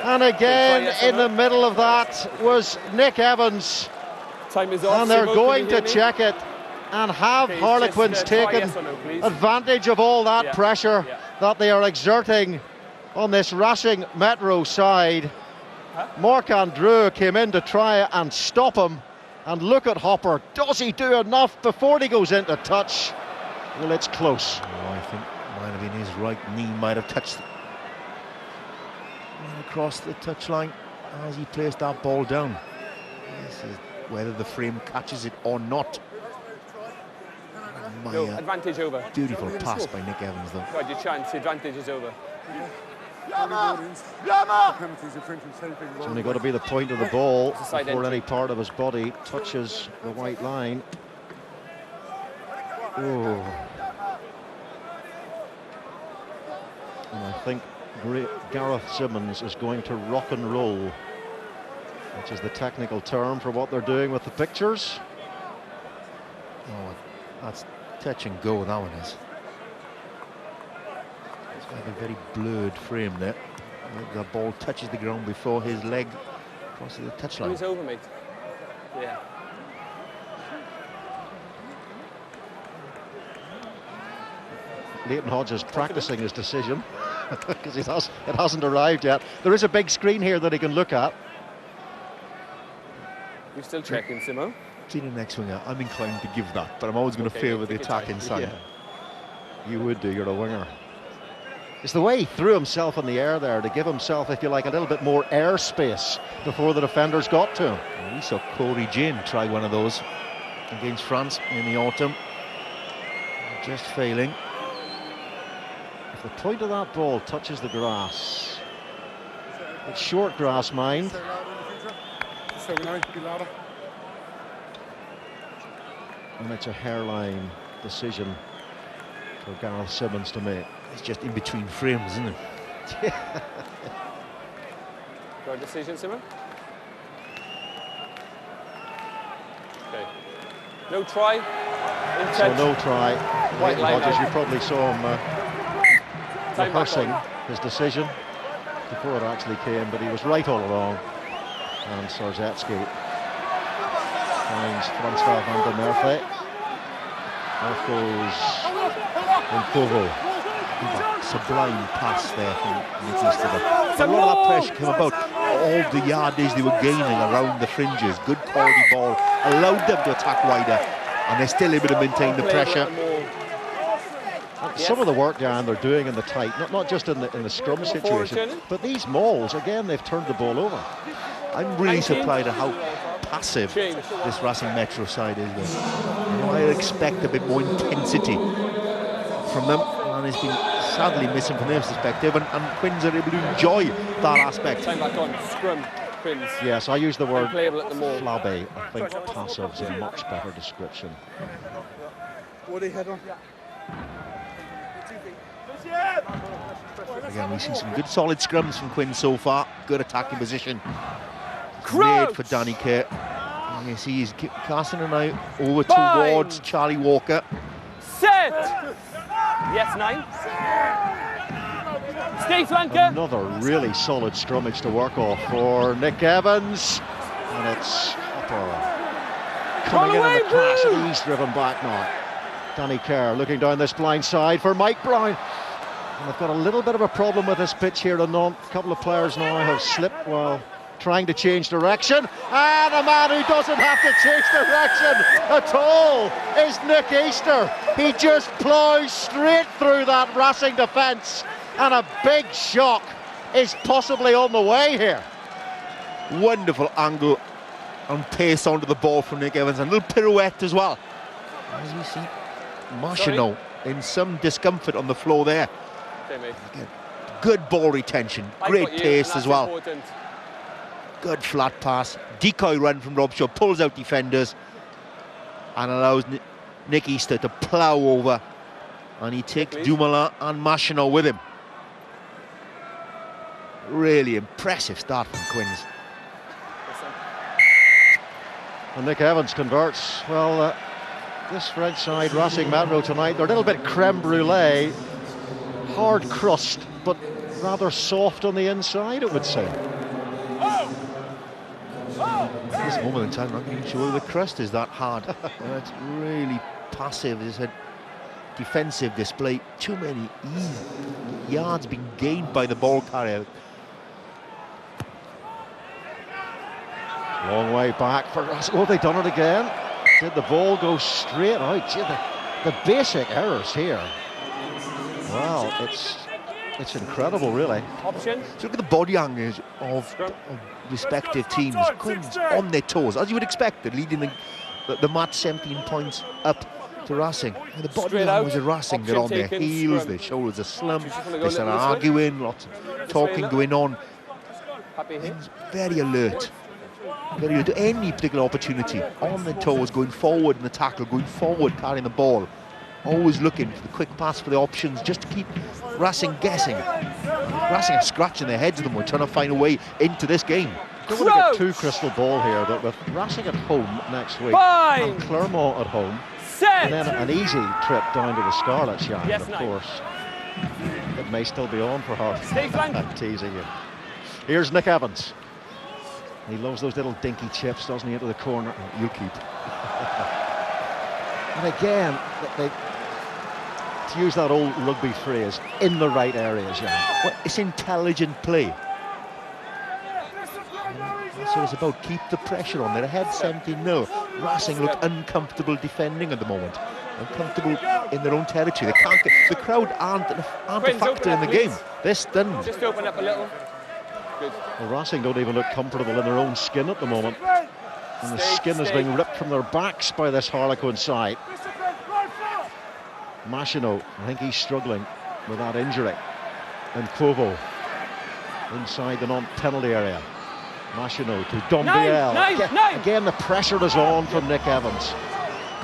And again, in the middle of that was Nick Evans. Time is off. And they're going to check it. And have Harlequins taken advantage of all that pressure that they are exerting on this Racing Metro side? Mark Andrew came in to try and stop him. And look at Hopper. Does he do enough before he goes into touch? Well, it's close. Oh, I think might have been his right knee, might have touched across the touchline as he placed that ball down. This is whether the frame catches it or not. Advantage over. Beautiful pass by Nick Evans, though. Got your chance. Advantage is over. It's only got to be the point of the ball before any part of his body touches the white line. Oh. And I think Gareth Simmons is going to rock and roll, which is the technical term for what they're doing with the pictures. Oh, that's touch and go, that one is. It's like a very blurred frame there. The ball touches the ground before his leg crosses the touchline. He's over, mate. Yeah. Leighton Hodge is practicing his decision because it hasn't arrived yet. There is a big screen here that he can look at. You're still checking, Simo? Senior next winger, I'm inclined to give that, but I'm always going to favour the attack inside. Yeah. You would do, you're a winger. It's the way he threw himself in the air there to give himself, if you like, a little bit more airspace before the defenders got to him. And we saw Corey Jane try one of those against France in the autumn. Just failing. If the point of that ball touches the grass, it's short grass, mind. And it's a hairline decision for Gareth Simmons to make. It's just in between frames, isn't it? Got a decision, Simon? Okay. No try. So no try. White line Hodges, out. you probably saw him rehearsing his decision before it actually came, but he was right all along. And Sarzetsky finds Francois van der Merwe. Off goes Nkovo. Sublime pass there from Nick Easter. A lot of that pressure came about. All the yardage they were gaining around the fringes. Good quality ball. Allowed them to attack wider. And they're still able to maintain the pressure. Some of the work, Jan, they're doing in the tight, not just in the scrum situation, but these mauls, again, they've turned the ball over. I'm really surprised at how passive this Racing Metro side is. I expect a bit more intensity from them, and it's been sadly missing from their perspective, and Quins are able to enjoy that aspect. Time back on, scrum, Quins. Yes, I use the word flabby. I think passive is a much better description. What he head on? Again, we've seen some good solid scrums from Quinn so far. Good attacking position. made for Danny Kerr. You see he's casting an eye over towards Charlie Walker. Set! Yes, 9. Stay flanker. Another really solid scrummage to work off for Nick Evans. And it's Upper coming in the clash, and he's driven back now. Danny Kerr looking down this blind side for Mike Brown. And they've got a little bit of a problem with this pitch here at Nantes. A couple of players now have slipped while trying to change direction. And a man who doesn't have to change direction at all is Nick Easter. He just ploughs straight through that Racing defence. And a big shock is possibly on the way here. Wonderful angle and pace onto the ball from Nick Evans. And a little pirouette as well. As we see Marchino in some discomfort on the floor there. Okay, again, good ball retention, great pace as well. Important. Good flat pass, decoy run from Rob Shaw, pulls out defenders and allows Nick Easter to plough over, and he takes Dumoulin and Marchino with him. Really impressive start from Quins. And Nick Evans converts. Well, this French side, Racing Metro tonight, they're a little bit creme brulee, hard crust, but rather soft on the inside, it would seem. At this moment in time, I'm not even sure the crust is that hard. It's really passive. It's a defensive display. Too many yards being gained by the ball carrier. Long way back for Racing. Oh, they've done it again. Did the ball go straight out? Gee, the basic errors here. Well, it's incredible, really. Option. So look at the body language of respective teams. Quins on their toes, as you would expect. They're leading the match 17 points up to Racing. And the body language of Racing, they're on their heels, their shoulders are slumped, they start arguing, lots of talking going on. Very alert. Very alert to any particular opportunity. On their toes, going forward in the tackle, going forward, carrying the ball. Always looking for the quick pass for the options, just to keep Racing guessing. Racing are scratching their heads at them. We're trying to find a way into this game. Don't want to get too crystal ball here, but with Racing at home next week and Clermont at home, and then an easy trip down to the Scarlets, yes, of course. It may still be on for her. I'm teasing you. Here's Nick Evans. He loves those little dinky chips, doesn't he, into the corner. Oh, you'll keep. And again, to use that old rugby phrase, in the right areas, Well, it's intelligent play. So it's about keep the pressure on. They're ahead 17-0. Racing look uncomfortable defending at the moment. Uncomfortable in their own territory. They can't get, the crowd aren't a factor in the game. They're stunned. Just open up a little. Good. Well, Racing don't even look comfortable in their own skin at the moment. And the skin is being ripped from their backs by this Harlequin side. Marchino, I think he's struggling with that injury. And Kovo inside the non-penalty area. Marchino to Dombiel. Again, the pressure is on from Nick Evans.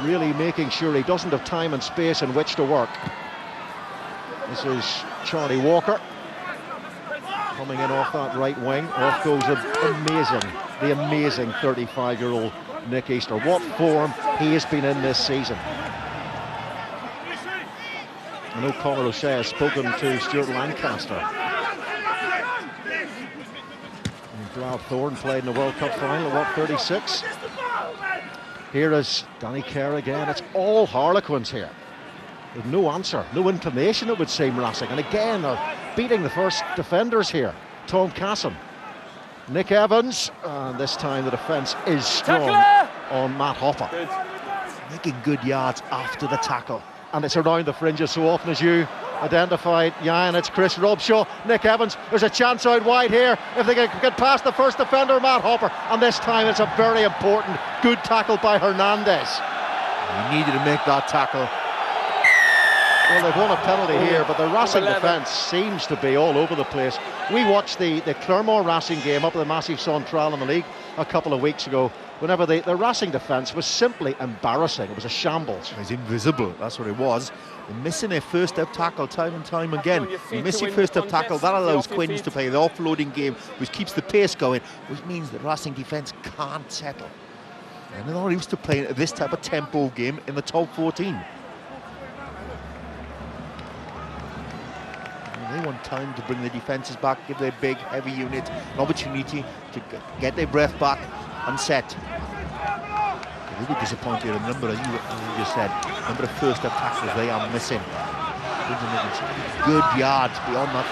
Really making sure he doesn't have time and space in which to work. This is Charlie Walker. Coming in off that right wing. Off goes the amazing 35-year-old Nick Easter. What form he has been in this season. I know Conor O'Shea has spoken to Stuart Lancaster. And Brad Thorne played in the World Cup final at 36. Here is Danny Kerr again. It's all Harlequins here. With no answer, no inclination, it would seem, Racing. And again, they're beating the first defenders here. Tom Casson, Nick Evans, and this time the defence is strong on Matt Hopper. Good. Making good yards after the tackle. And it's around the fringes so often as you identified, and it's Chris Robshaw, Nick Evans. There's a chance out wide here if they can get past the first defender, Matt Hopper. And this time it's a very important, good tackle by Hernandez. He needed to make that tackle. Well, they've won a penalty here, but the Racing defence seems to be all over the place. We watched the Clermont Racing game up at the Massif Central in the league. a couple of weeks ago, whenever the Racing defence was simply embarrassing. It was a shambles. He's invisible, that's what it was. They're missing their first up tackle time and time again. You miss your first up tackle, that allows Quins to play the offloading game, which keeps the pace going, which means the Racing defence can't settle. And they're not used to playing this type of tempo game in the top 14. And they want time to bring the defences back, give their big, heavy unit an opportunity to get their breath back and set. Really disappointed in the number, as you just said, number of first up tackles they are missing. Good yards beyond that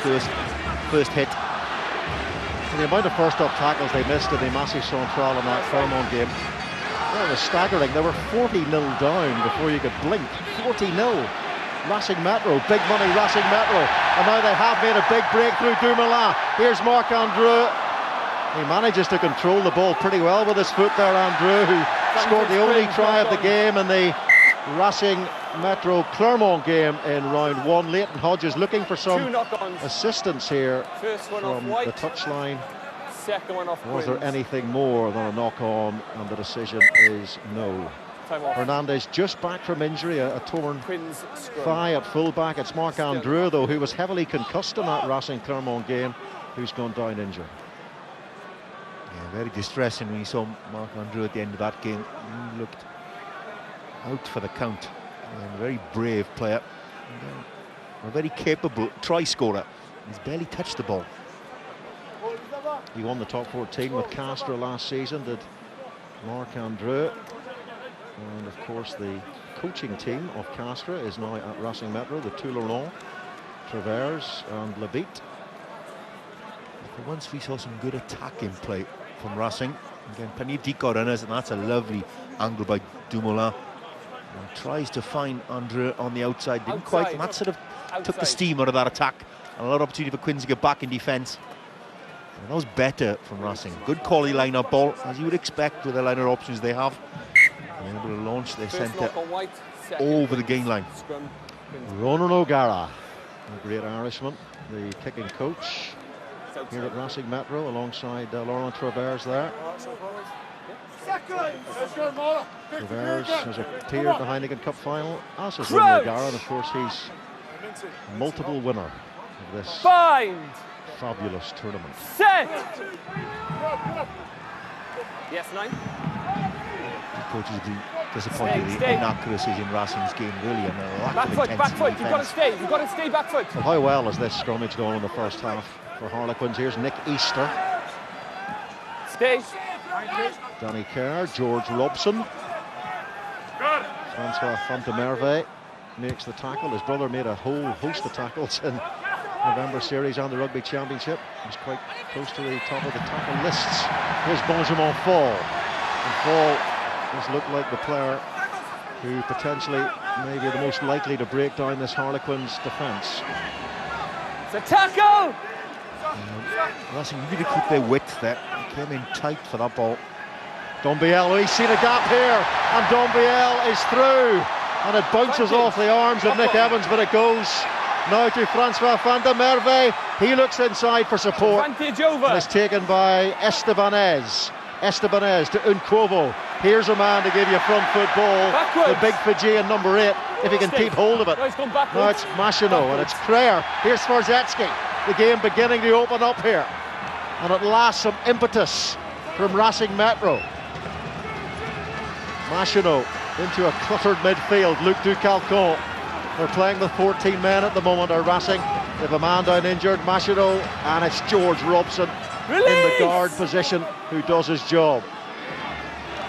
first hit. And the amount of first up tackles they missed in the Massey Central in that Clermont game, well, it was staggering. They were 40-0 down before you could blink. 40-0. Racing Metro, big money Racing Metro. And now they have made a big breakthrough. Dumoulin. Here's Marc-Andreu. He manages to control the ball pretty well with his foot there, Andrew, who scored the only try of the game in the Racing Metro Clermont game in round 1. Leighton Hodges looking for some assistance here from the touchline. Second one off. Was there anything more than a knock-on? And the decision is no. Hernandez just back from injury, a torn thigh at fullback. It's Marc-Andreu, though, who was heavily concussed in that Racing Clermont game, who's gone down injured. Yeah, very distressing when you saw Marc-Andreu at the end of that game. He looked out for the count. And a very brave player. And a very capable try scorer. He's barely touched the ball. He won the top 14 with Castres last season, did Marc-Andreu. And of course the coaching team of Castres is now at Racing Metro, the Toularon, Travers and Labitte. For once we saw some good attacking play from Racing. Again, plenty of decoy runners, and that's a lovely angle by Dumoulin. And tries to find Andreu on the outside, didn't quite, and that sort of took the steam out of that attack. And a lot of opportunity for Quins to get back in defence. And that was better from Racing. Good quality line-up ball, as you would expect with the line of options they have. And able to launch their centre over the gain line. Ronan O'Gara, a great Irishman, the kicking coach here at Racing Metro, alongside Laurent Travers there. Travers has appeared at the Heineken Cup final, as has Ronan O'Gara, and of course he's a multiple winner of this fabulous tournament. Set! Yes, 9. Coaches would be disappointed with the inaccuracies in Racing's game, really, and a lack of intensity. Back foot, you've got to stay back foot. Well, how well has this scrummage gone in the first half for Harlequins? Here's Nick Easter. Stay. Danny Kerr, George Robson. Francois Fontemerve makes the tackle. His brother made a whole host of tackles in November series and the Rugby Championship. He was quite close to the top of the tackle lists. Here's Benjamin Fall. And Fall does look like the player who potentially may be the most likely to break down this Harlequins defence. It's a tackle! Racing needed to keep their width there. He came in tight for that ball. Dombiel, he's seen a gap here, and Dombiel is through, and it bounces off the arms of Nick Evans, but it goes now to Francois Fontemerve. He looks inside for support, and it's taken by Estebanez. Estebanez to Unquovo. Here's a man to give you a front foot ball. The big Fijian number 8, if he can keep hold of it. Now it's Machino, and it's Creer. Here's Swarzetsky. The game beginning to open up here, and at last some impetus from Racing Metro. Machino into a cluttered midfield. Luc Ducalcon. They're playing with 14 men at the moment, are Racing. They have a man down injured, Machino, and it's George Robson in the guard position who does his job.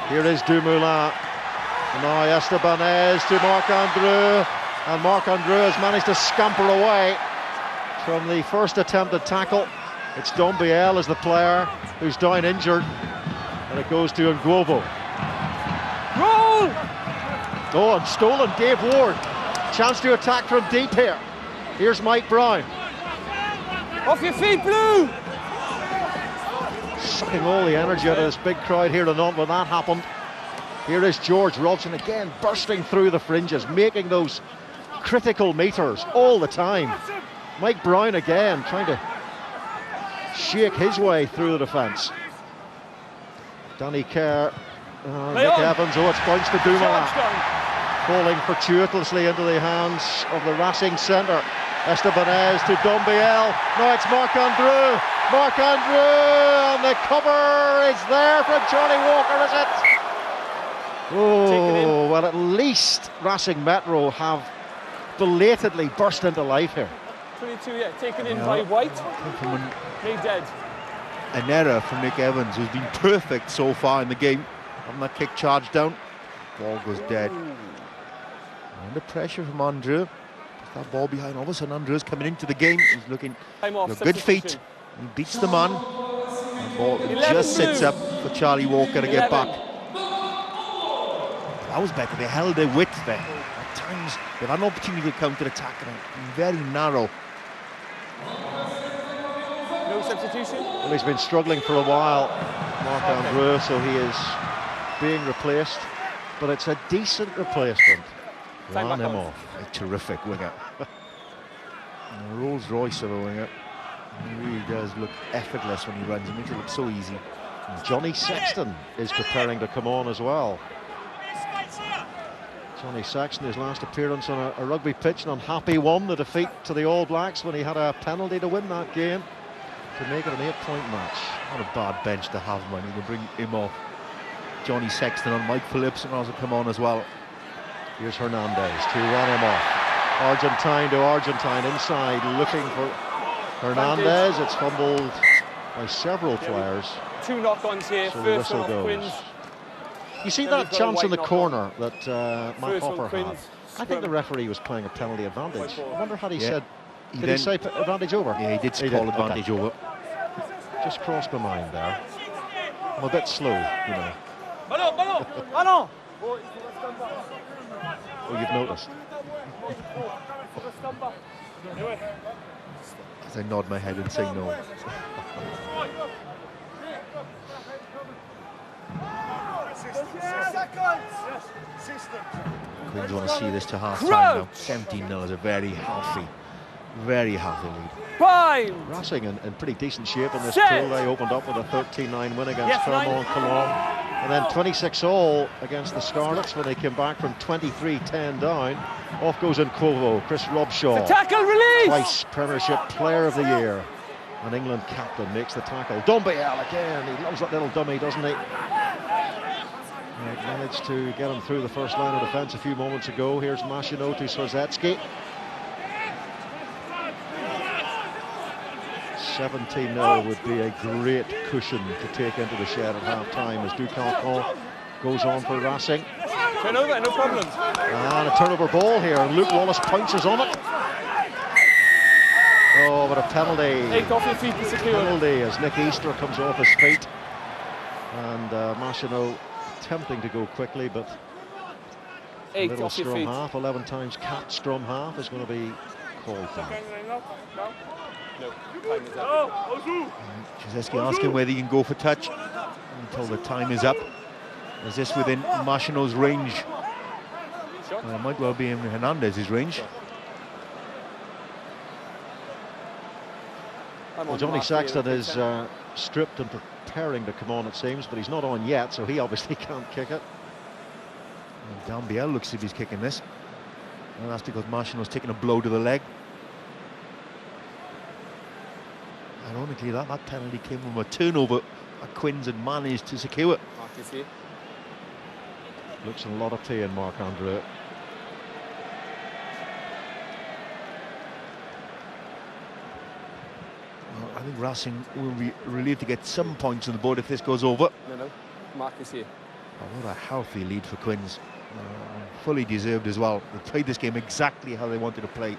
Here is Dumoulin. And now Estebanez to Marc-Andreu, and Marc-Andreu has managed to scamper away from the first attempted tackle. It's Dombiel as the player who's down injured, and it goes to Nguovo. Roll! Oh, and stolen, Dave Ward. Chance to attack from deep here. Here's Mike Brown. Off your feet, Blue! Sucking all the energy out of this big crowd here tonight when that happened. Here is George Robson again, bursting through the fringes, making those critical meters all the time. Mike Brown again, trying to shake his way through the defence. Danny Kerr, Nick Evans, it's bounced to Dumoulin. Falling fortuitously into the hands of the Racing centre. Estebanez to Dumbiel. No, it's Marc-Andreu. Marc-Andreu, and the cover is there from Johnny Walker, is it? Oh, well, at least Racing Metro have belatedly burst into life here. 22, yeah, taken in by White. Made dead. An error from Nick Evans, who's been perfect so far in the game. Having that kick charged down, ball goes dead. Under pressure from Andreu. That ball behind. All of a sudden, Andreu's coming into the game. He's looking good feet. He beats the man. The ball just sits up for Charlie Walker to get back. That was better. They held their width there. At times, they've had an opportunity to counter-attack and very narrow. No substitution? Well, he's been struggling for a while, Marc-Andreu, so he is being replaced. But it's a decent replacement. Ran him off. A terrific winger. A Rolls Royce of a winger. He really does look effortless when he runs. He makes it look so easy. And Johnny Sexton is preparing to come on as well. Johnny Sexton, his last appearance on a rugby pitch, and unhappy won the defeat to the All Blacks when he had a penalty to win that game to make it an 8-point match. Not a bad bench to have, man. You can bring him off. Johnny Sexton and Mike Phillips and also come on as well. Here's Hernandez to run him off. Argentine to Argentine inside, looking for Hernandez. It's fumbled by several players. Two knock-ons here. So first one off Quins. You see that chance in the corner that Matt Hopper had? I think the referee was playing a penalty advantage. I wonder had he said, did he say advantage over? Yeah, he did call advantage over. Just crossed my mind there. I'm a bit slow, you know. Oh, you've noticed. As I nod my head and say no. Queens want to see this to half time now. 17-0 is a very healthy lead. Racing in pretty decent shape in this pool. They opened up with a 13-9 win against Clermont-Cologne. And then 26-all against the Scarlets when they came back from 23-10 down. Off goes Nkovo, Chris Robshaw. Tackle release! Twice Premiership Player of the Year. And England captain makes the tackle. Dumbiel again. He loves that little dummy, doesn't he? Managed to get him through the first line of defence a few moments ago. Here's Machino to Swarzewski. 17-0 would be a great cushion to take into the shed at half-time as Ducanton goes on for Racing. Turnover, no problem. And a turnover ball here, and Luke Wallace pounces on it. Oh, but a penalty. 8 off your feet to secure. Penalty as Nick Easter comes off his feet. And Machino attempting to go quickly, but 8 little off your scrum feet. half, 11 times cat scrum half is going to be called down. No, time is up. Krzyzewski asking whether he can go for touch until the time is up. Is this within Machino's range? It might well be in Hernandez's range. Well, Johnny Sexton is stripped and preparing to come on, it seems, but he's not on yet, so he obviously can't kick it. And Dumbiel looks as if he's kicking this. And that's because Machino's taking a blow to the leg. Ironically, that penalty came from a turnover that Quins had managed to secure. Looks a lot of tea in Marc-Andreu. Well, I think Racing will be relieved to get some points on the board if this goes over. No, Mark is here. Oh, what a healthy lead for Quins. Fully deserved as well. They played this game exactly how they wanted to play.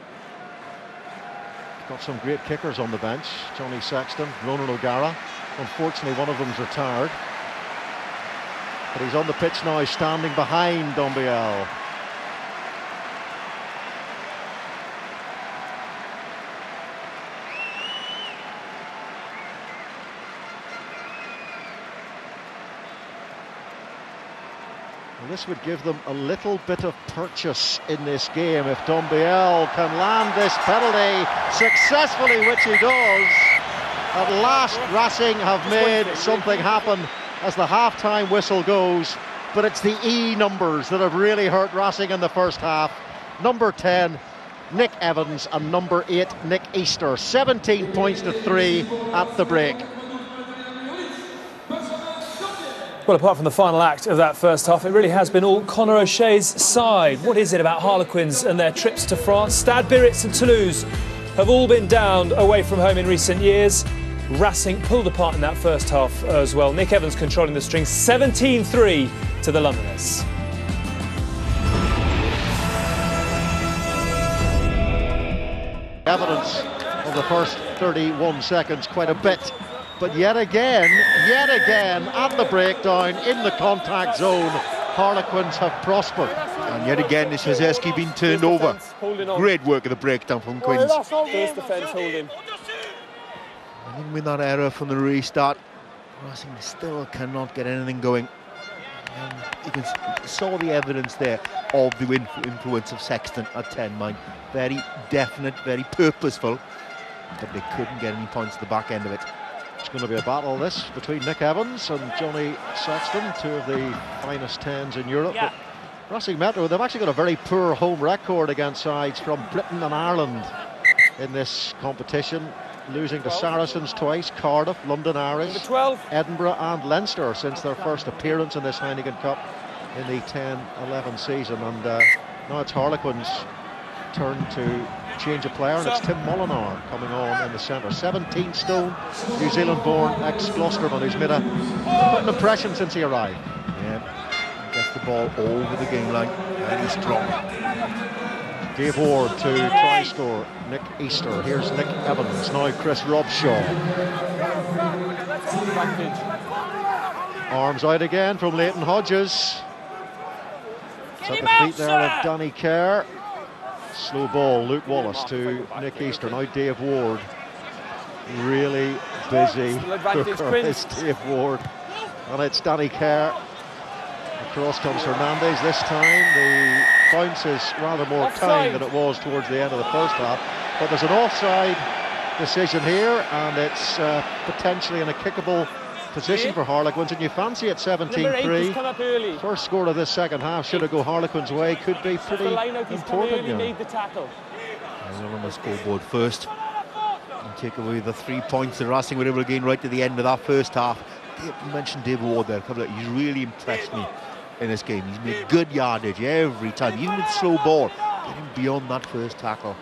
Got some great kickers on the bench. Johnny Sexton, Ronan O'Gara. Unfortunately, one of them's retired. But he's on the pitch now, standing behind Dumbiel. Well, this would give them a little bit of purchase in this game if Dumbiel can land this penalty successfully, which he does. At last, Racing have made something happen as the half-time whistle goes, but it's the E numbers that have really hurt Racing in the first half. Number 10, Nick Evans, and number 8, Nick Easter. 17 points to 3 at the break. Well, apart from the final act of that first half, it really has been all Conor O'Shea's side. What is it about Harlequins and their trips to France? Stade, Biarritz and Toulouse have all been downed away from home in recent years. Racing pulled apart in that first half as well. Nick Evans controlling the strings, 17-3 to the Londoners. Evidence of the first 31 seconds, quite a bit. But yet again, at the breakdown, in the contact zone, Harlequins have prospered. And yet again, this Hezerski been turned over. Great work at the breakdown from Quins. First defence holding. And then with that error from the restart, Racing still cannot get anything going. You can saw the evidence there of the influence of Sexton at 10 man. Very definite, very purposeful, but they couldn't get any points at the back end of it. It's going to be a battle, this, between Nick Evans and Johnny Sexton, two of the finest 10s in Europe. Yeah. But Racing Metro, they've actually got a very poor home record against sides from Britain and Ireland in this competition, losing to Saracens twice, Cardiff, London Irish, 12. Edinburgh and Leinster since their first appearance in this Heineken Cup in the 10-11 season. And now it's Harlequins' turn to change a player, and it's Tim Molinar coming on in the centre. 17 stone, New Zealand-born ex-Gloucesterman who's made quite an impression since he arrived. Yeah, gets the ball over the game line, very strong. Dave Ward to try score Nick Easter. Here's Nick Evans, now Chris Robshaw. Arms out again from Leighton Hodges. It's at the feet there of Danny Kerr. Slow ball, Luke Wallace to Nick Easter. Now Dave Ward. Really busy. It's Dave Ward. And it's Danny Kerr. Across comes Hernandez this time. The bounce is rather more time than it was towards the end of the first half. But there's an offside decision here, and it's potentially in a kickable position for Harlequins, and you fancy it 17-3. First score of this second half, should it go Harlequins' way, could be pretty important. Made the tackle. On the scoreboard first and take away the 3 points that Racing were able to gain right to the end of that first half. You mentioned Dave Ward there, he's really impressed me in this game. He's made good yardage every time, even with slow ball, getting beyond that first tackle.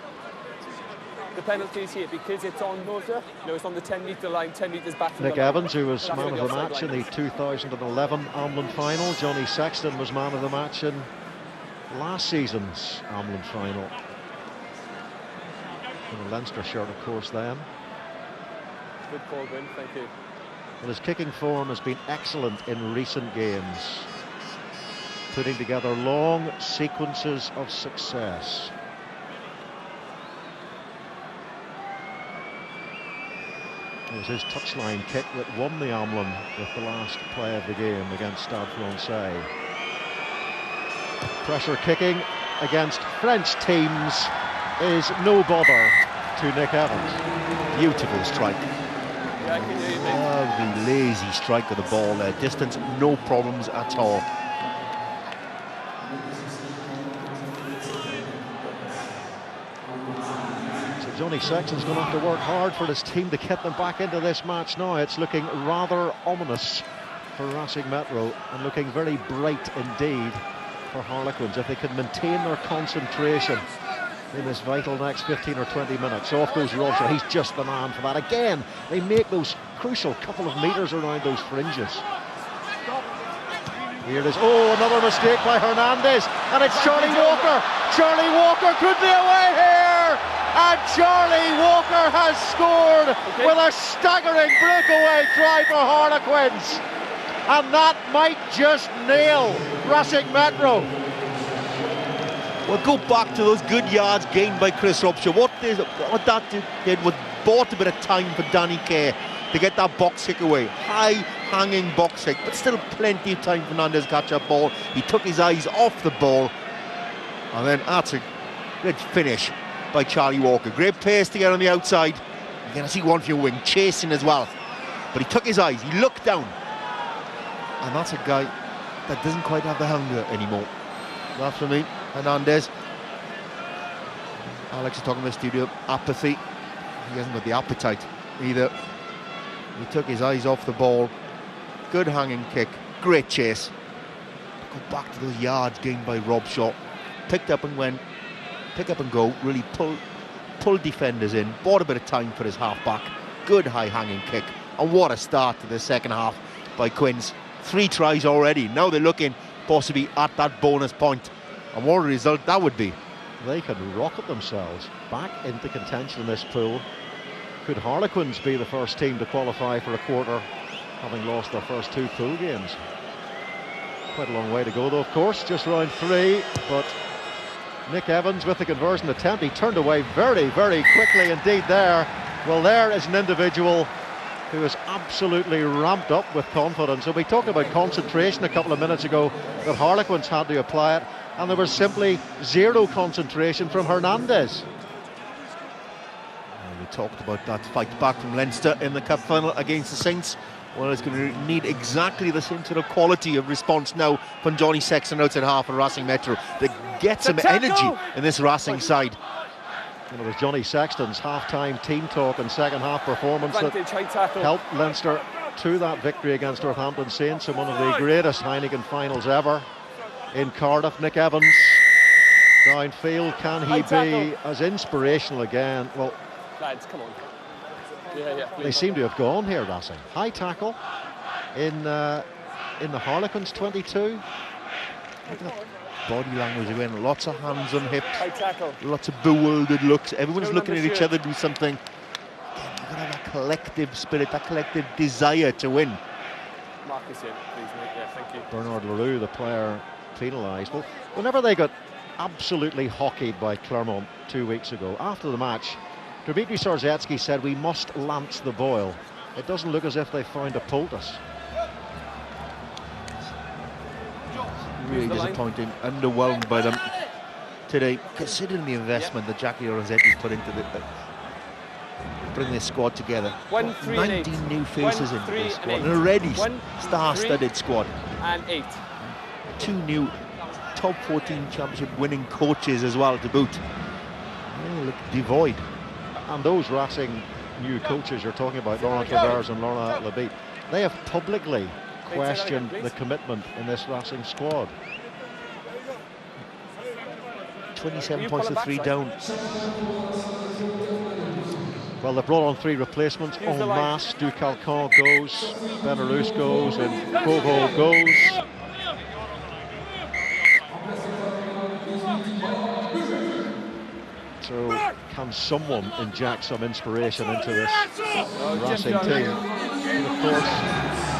The penalties here, because it's on it's on the 10-metre line, 10 metres back from Nick the line. Evans, who was man of the match in the 2011 Amlin final. Johnny Sexton was man of the match in last season's Amlin final. In a Leinster shirt, of course, then. Good call, Gwyn, thank you. Well, his kicking form has been excellent in recent games, putting together long sequences of success. It was his touchline kick that won the Amlin with the last play of the game against Stade Francais. Pressure kicking against French teams is no bother to Nick Evans. Beautiful strike. Yeah, I can hear you, mate. Lovely, lazy strike of the ball there. Distance, no problems at all. Johnny Sexton's going to have to work hard for his team to get them back into this match now. It's looking rather ominous for Racing Metro, and looking very bright indeed for Harlequins if they can maintain their concentration in this vital next 15 or 20 minutes. Off goes Robshaw, he's just the man for that. Again, they make those crucial couple of metres around those fringes. Here it is. Oh, another mistake by Hernandez, and it's Charlie Walker. Charlie Walker could be away here, and Charlie Walker has scored with a staggering breakaway try for Harlequins, and that might just nail Racing Metro. Well, go back to those good yards gained by Chris Robshaw. What that did was bought a bit of time for Danny Kerr to get that box kick away. High hanging box kick, but still plenty of time for Hernandez to catch that ball. He took his eyes off the ball, and then that's a great finish by Charlie Walker. Great pace to get on the outside. You're going to see one for your wing, chasing as well. But he took his eyes, he looked down, And that's a guy that doesn't quite have the hunger anymore. That for me, Hernandez. Alex is talking in the studio, apathy. He hasn't got the appetite either. He took his eyes off the ball. Good hanging kick, great chase. Go back to those yards gained by Rob Shaw. Picked up and went, pick up and go, really pulled defenders in, bought a bit of time for his half-back. Good high hanging kick. And what a start to the second half by Quins. 3 tries already. Now they're looking possibly at that bonus point. And what a result that would be. They can rocket themselves back into contention in this pool. Could Harlequins be the first team to qualify for a quarter, having lost their first 2 pool games? Quite a long way to go though, of course, just round 3, but Nick Evans with the conversion attempt. He turned away very, very quickly indeed there. Well, there is an individual who is absolutely ramped up with confidence. And we talked about concentration a couple of minutes ago, that Harlequins had to apply it, and there was simply zero concentration from Hernandez. We talked about that fight back from Leinster in the cup final against the Saints. Well, it's going to need exactly the same sort of quality of response now from Johnny Sexton outside half of Racing Metro to get some energy in this Racing side. And it was Johnny Sexton's half-time team talk and second half performance that helped Leinster to that victory against Northampton Saints in one of the greatest Heineken finals ever in Cardiff. Nick Evans downfield, can he be as inspirational again? Well, lads, come on. They seem to have gone here, Racing. High tackle in the Harlequins 22. Body language again, lots of hands on hips, High tackle. lots of bewildered looks. Everyone's looking at each other to do something. Again, you've got to have that collective spirit, that collective desire to win. Marcus in, please, mate. Yeah, thank you. Bernard Leroux, the player penalised. Well, whenever they got absolutely hockeyed by Clermont 2 weeks ago, after the match, Dmitry Sarzetsky said, "We must lance the boil. It doesn't look as if they found a poultice." Really disappointing, underwhelmed by them today, considering the investment that Jackie Lorenzetti's put into bring this squad together. 1, 3, 19 and 8. new faces 1, in 3, this squad, and an 8. already 1, star-studded squad. And 8. 2 new top 14 championship winning coaches as well to boot. They look devoid. And those Racing new coaches you're talking about, Laurent Travers and Laurent Lebeat, they have publicly questioned the commitment in this Racing squad. 27 points to 3 down. Well, they've brought on 3 replacements. En masse, Ducalcon goes, Belarus goes, and Bogo goes. So can someone inject some inspiration into this Racing team? And of course,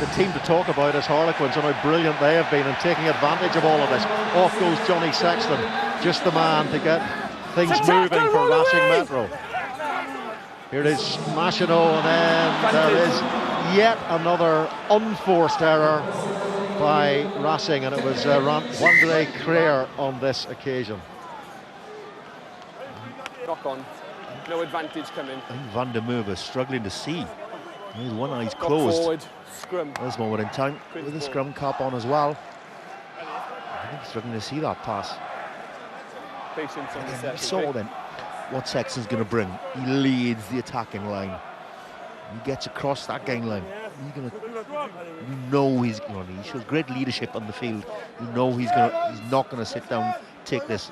the team to talk about is Harlequins, and how brilliant they have been in taking advantage of all of this. Off goes Johnny Sexton, just the man to get things moving for Racing Metro. Here it is Machino, and then there is yet another unforced error by Racing, and it was Wandre Creer on this occasion. Knock on. No advantage coming. I think Van der Merwe is struggling to see. His one eye's closed. Forward, scrum. This moment in time with the scrum cap on as well. I think he's struggling to see that pass. Patience on the set. We saw then what Sexton's going to bring. He leads the attacking line. He gets across that gang line. You know he shows great leadership on the field. You know he's not going to sit down, take this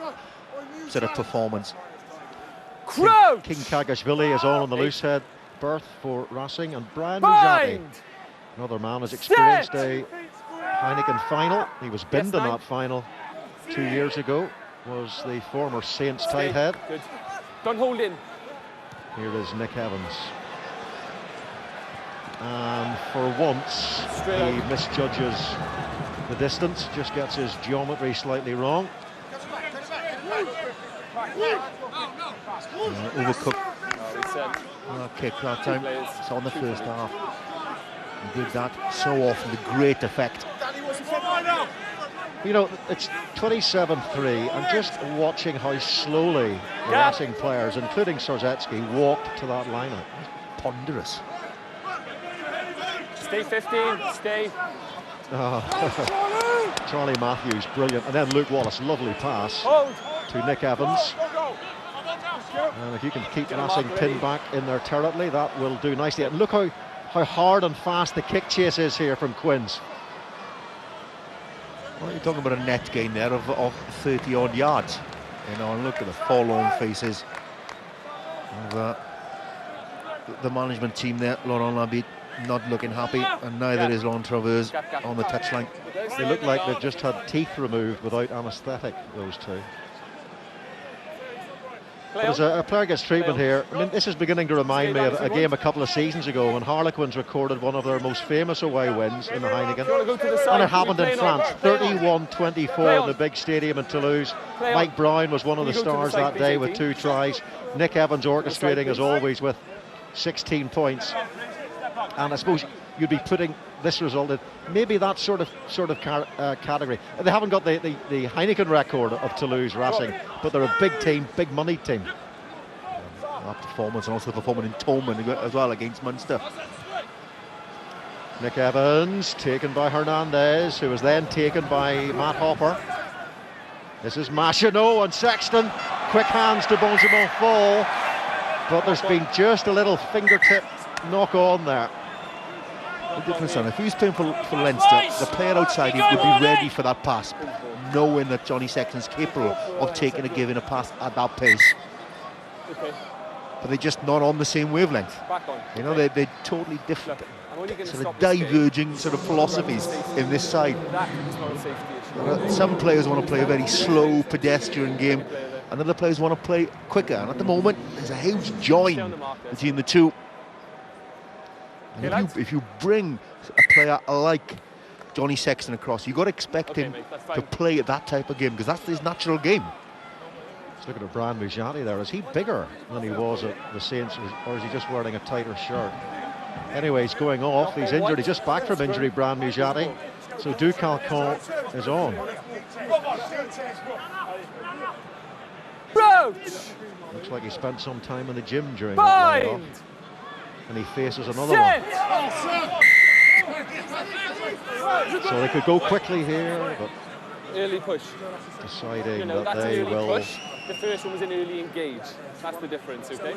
sort of performance. King Kagashvili is on the loose head berth for Racing, and Brian Mujati, another man who's experienced a Heineken final. He was binned in that final 2 years ago, was the former Saints tight head. Good. Don't hold in. Here is Nick Evans. And for once, he misjudges the distance, just gets his geometry slightly wrong. Overcooked kick that time. It's on the first half. He did that so often to great effect. You know, it's 27-3, and just watching how slowly the Racing players, including Sarzetsky, walked to that lineup. Ponderous. Stay 15, stay. Charlie Matthews, brilliant. And then Luke Wallace, lovely pass to Nick Evans. And if you can keep Racing pinned back in their territory, that will do nicely. And look how hard and fast the kick chase is here from Quins. Well, you're talking about a net gain there of 30-odd yards. You know, and look at the forlorn faces of the management team there. Laurent Labitte not looking happy, and neither is Laurent Travers on the touchline. They look like they've just had teeth removed without anaesthetic, those two. But as a player gets treatment here, I mean, this is beginning to remind me of a game a couple of seasons ago when Harlequins recorded one of their most famous away wins in the Heineken. And it happened in France, 31-24 in the big stadium in Toulouse. Mike Brown was one of the stars that day with 2 tries. Nick Evans orchestrating as always with 16 points. And I suppose you'd be putting this result in maybe that sort of category. They haven't got the Heineken record of Toulouse Racing, but they're a big team, big money team. That performance, and also performing in Tolman as well against Munster. Nick Evans taken by Hernandez, who was then taken by Matt Hopper. This is Machinot and Sexton. Quick hands to Benjamin Fall, but there's been just a little fingertip knock on there. The difference on if he was playing for Leinster, the player outside him would be ready for that pass, knowing that Johnny Sexton's capable of taking a given a pass at that pace. But they're just not on the same wavelength. You know, they're totally different, sort of diverging sort of philosophies in this side. Some players want to play a very slow pedestrian game, and other players want to play quicker. And at the moment, there's a huge join between the two. And if you bring a player like Johnny Sexton across, you've got to expect him to play that type of game, because that's his natural game. Let's look at Brian Mujati there. Is he bigger than he was at the Saints, or is he just wearing a tighter shirt? Anyway, he's going off. He's injured. He's just back from injury, Brian Mujati. So Ducalcon is on. Looks like he spent some time in the gym during that layoff. And he faces another one. So they could go quickly here, but early push. Deciding that they will. Push. The first one was an early engage. That's the difference, okay?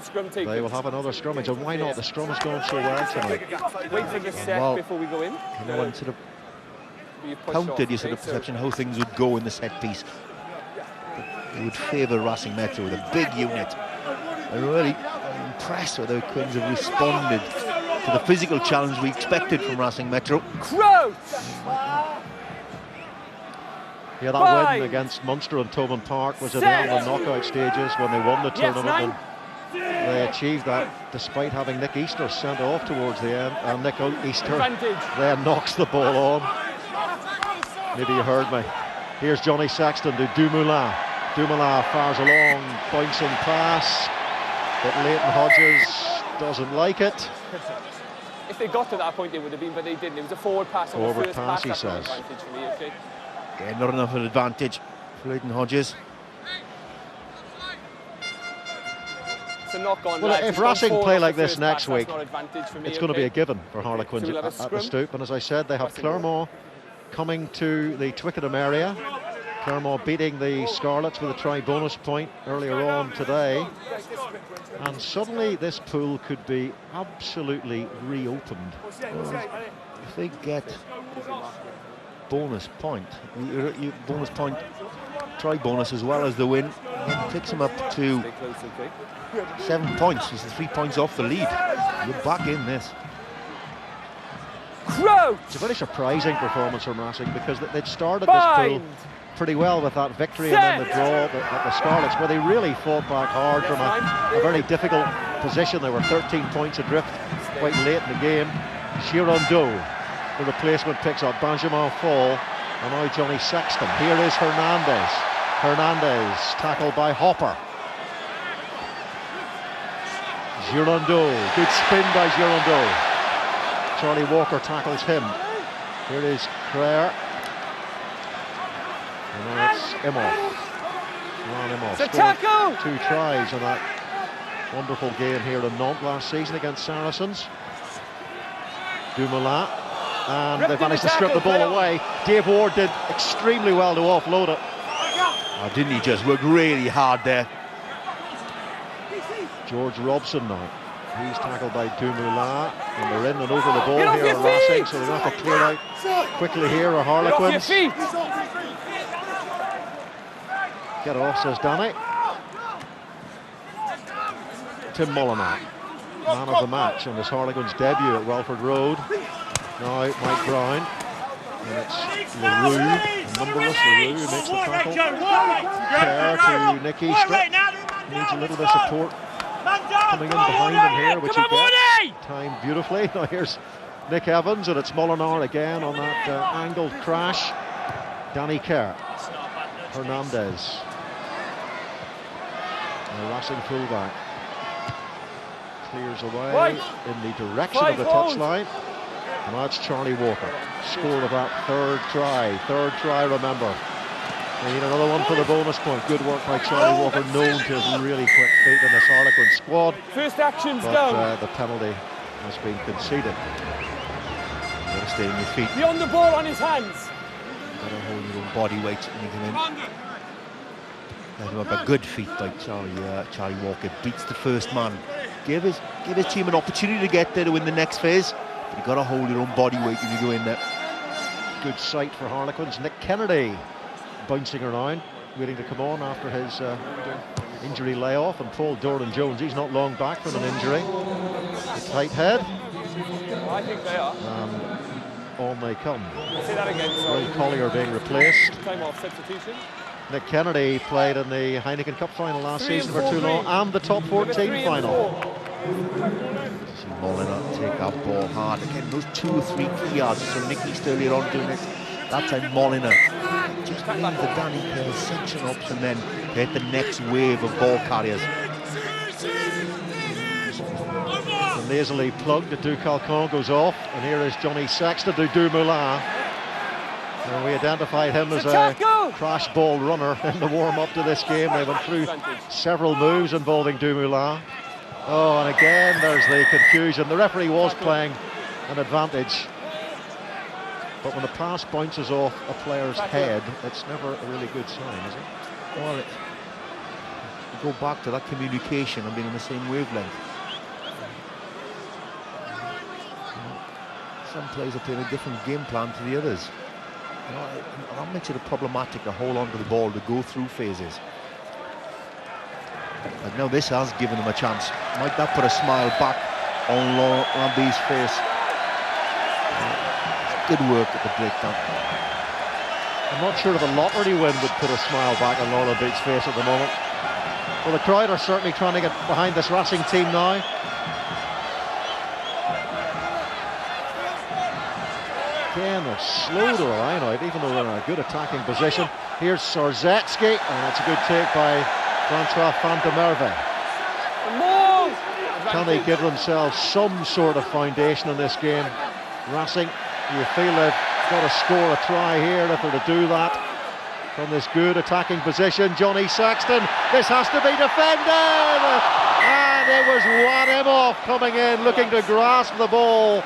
Scrum take. They will have another scrummage, and why not? The scrum has gone so well tonight. Wait for the set before we go in. You know, and sort of counted your sort of perception how things would go in the set piece. It would favour Racing Metro with a big unit. I'm really impressed with how Quins have responded to the physical challenge we expected from Racing Metro. Crouch! Yeah, that win against Munster and Tobin Park was at the end of the knockout stages when they won the tournament. And they achieved that despite having Nick Easter sent off towards the end. And Nick Easter then knocks the ball on. Maybe you heard me. Here's Johnny Sexton to Dumoulin. Dumoulin fires a long, bouncing pass, but Leighton Hodges doesn't like it. If they got to that point, they would have been, but they didn't. It was a forward pass on the first pass, he says. For me, okay? Yeah, not enough of an advantage for Leighton Hodges. It's a knock-on. Well, if Racing play like this next week, it's going to be a given for Harlequins at the Stoop. And as I said, they have Clermont coming to the Twickenham area. Clermont beating the Scarlets with a try bonus point earlier on today. And suddenly this pool could be absolutely reopened. If they get bonus point, bonus point, try bonus as well as the win, it takes them up to 7 points. This is 3 points off the lead. You're back in this. It's a very surprising performance from Racing, because they'd started this pool pretty well with that victory and then the draw at the Scarlets, where they really fought back hard from a very difficult position. They were 13 points adrift quite late in the game. Girondeau, the replacement, picks up Benjamin Fall, and now Johnny Sexton. Here is Hernandez. Hernandez tackled by Hopper. Girondeau, good spin by Girondeau. Charlie Walker tackles him. Here is Clare. And now it's Imhoff. Ron Imhoff scored 2 tries in that wonderful game here in Nantes last season against Saracens. Dumoulin and they've managed to strip the ball away. Dave Ward did extremely well to offload it. Oh, didn't he just work really hard there? George Robson now. He's tackled by Dumoulin, and they're in and over the ball here at Racing, so they're going to have to clear out quickly here, or Harlequins. Get off, says Danny. Tim Molyneux, man of the match on this Harlequins debut at Welford Road. Now Mike Brown, and it's LaRue, numberless LaRue, who makes the tackle. Kerr to Nick Easter. Needs a little bit of support coming in behind him here, which he gets. Timed beautifully. Now here's Nick Evans, and it's Molyneux again on that angled crash. Danny Kerr, Hernandez, the Racing fullback, clears away in the direction of the touchline. And that's Charlie Walker, score of that third try, remember. They need another one for the bonus point. Good work by Charlie Walker, known to his really quick feet in this Harlequin squad. First action's done. The penalty has been conceded. You've got to stay on your feet. Beyond the ball on his hands. You've got to hold your own body weight when you come in. A good feat by Charlie Walker. Beats the first man. Give his team an opportunity to get there to win the next phase. But you've got to hold your own body weight when you go in there. Good sight for Harlequins. Nick Kennedy bouncing around, waiting to come on after his injury layoff. And Paul Doran-Jones, he's not long back from an injury. The tight head. I think they are. On they come. Say that again, sorry. Will Collier being replaced. Time off substitution. Nick Kennedy played in the Heineken Cup final last season for Toulon and the top 14 final. See Molyneux take that ball hard. Again, those 2 or 3 key yards. So Nick East earlier on doing it. That time Molyneux just leave the Danny Kerr section up and then hit the next wave of ball carriers. The nasally plug to Ducalcon goes off, and here is Johnny Sexton to Dumoulin. And we identified him as a crash ball runner in the warm-up to this game. They went through several moves involving Dumoulin. Oh, and again there's the confusion. The referee was playing an advantage, but when the pass bounces off a player's head, it's never a really good sign, is it? Well, go back to that communication and being on the same wavelength. Some players are playing a different game plan to the others. You know, that makes it problematic to hold on to the ball, to go through phases. But now this has given them a chance. Might that put a smile back on Lambe's face? Good work at the breakdown. I'm not sure if a lottery win would put a smile back on Laura Beats' face at the moment. Well, the crowd are certainly trying to get behind this Racing team now. Again, they're slow to the line out, even though they're in a good attacking position. Here's Sorzetsky, and it's a good take by Francois Van der Merwe. Can they give themselves some sort of foundation in this game? Racing, you feel they've got to score a try here if they're to do that. From this good attacking position, Johnny Sexton, this has to be defended! And it was Wanimoff coming in, looking to grasp the ball,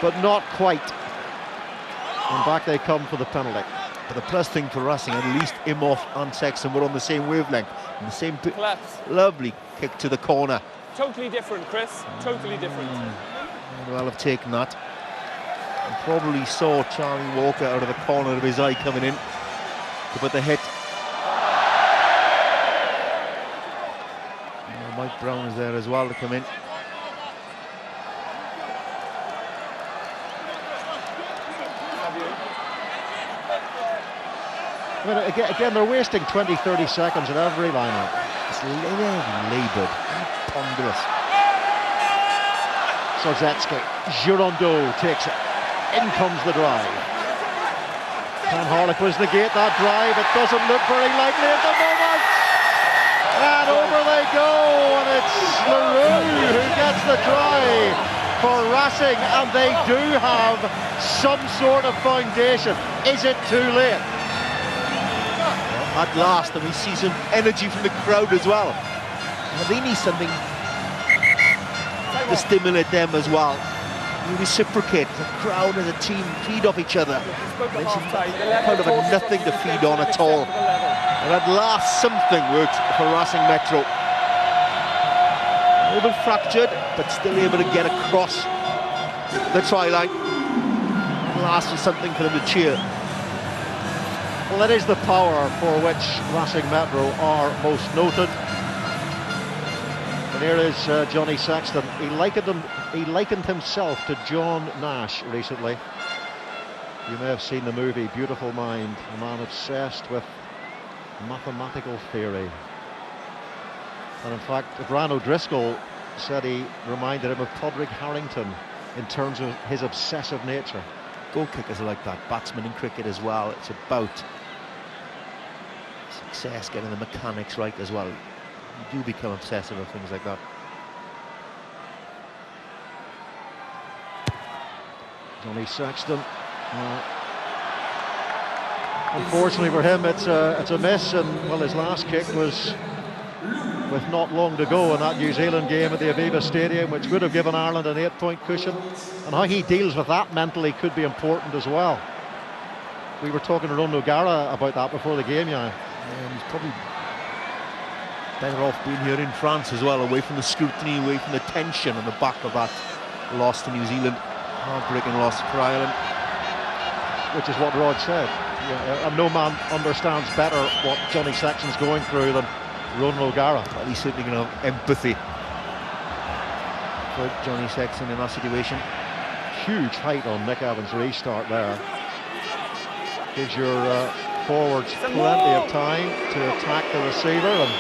but not quite. And back they come for the penalty. But the plus thing for Racing, at least Imhoff and Sexton were on the same wavelength. And the same lovely kick to the corner. Totally different, Chris. Totally different. Well, have taken that. And probably saw Charlie Walker out of the corner of his eye coming in to put the hit. And Mike Brown is there as well to come in. I mean, again, they're wasting 20-30 seconds at every line-out. It's laboured, ponderous. Sorzetsky, Girondeau takes it. In comes the drive. Can Harlequins negate that drive? It doesn't look very likely at the moment. And over they go, and it's LaRue who gets the try for Racing, and they do have some sort of foundation. Is it too late? At last, and we see some energy from the crowd as well. And they need something to stimulate them as well. You reciprocate. The crowd as a team feed off each other. It's kind of a nothing to feed on at all. And at last something worked for Racing Metro. A little bit fractured, but still able to get across the try line. At last was something for them to cheer. Well, it is the power for which Racing Metro are most noted. And here is Johnny Sexton. He likened himself to John Nash recently. You may have seen the movie Beautiful Mind, a man obsessed with mathematical theory. And in fact, Grant O'Driscoll said he reminded him of Podrick Harrington in terms of his obsessive nature. Goal kickers are like that, batsmen in cricket as well. It's about success, getting the mechanics right as well. You do become obsessive of things like that. Johnny Sexton. Unfortunately for him, it's a miss, and well, his last kick was with not long to go in that New Zealand game at the Aviva Stadium, which would have given Ireland an 8-point cushion. And how he deals with that mentally could be important as well. We were talking to Ron O'Gara about that before the game, yeah. He's probably better off being here in France as well, away from the scrutiny, away from the tension on the back of that loss to New Zealand. Heartbreaking loss for Ireland. Which is what Rod said. Yeah, and no man understands better what Johnny Sexton's going through than Ron O'Gara. Well, he's certainly going to have empathy for Johnny Sexton in that situation. Huge height on Nick Evans' restart there. Gives your forwards plenty of time to attack the receiver, and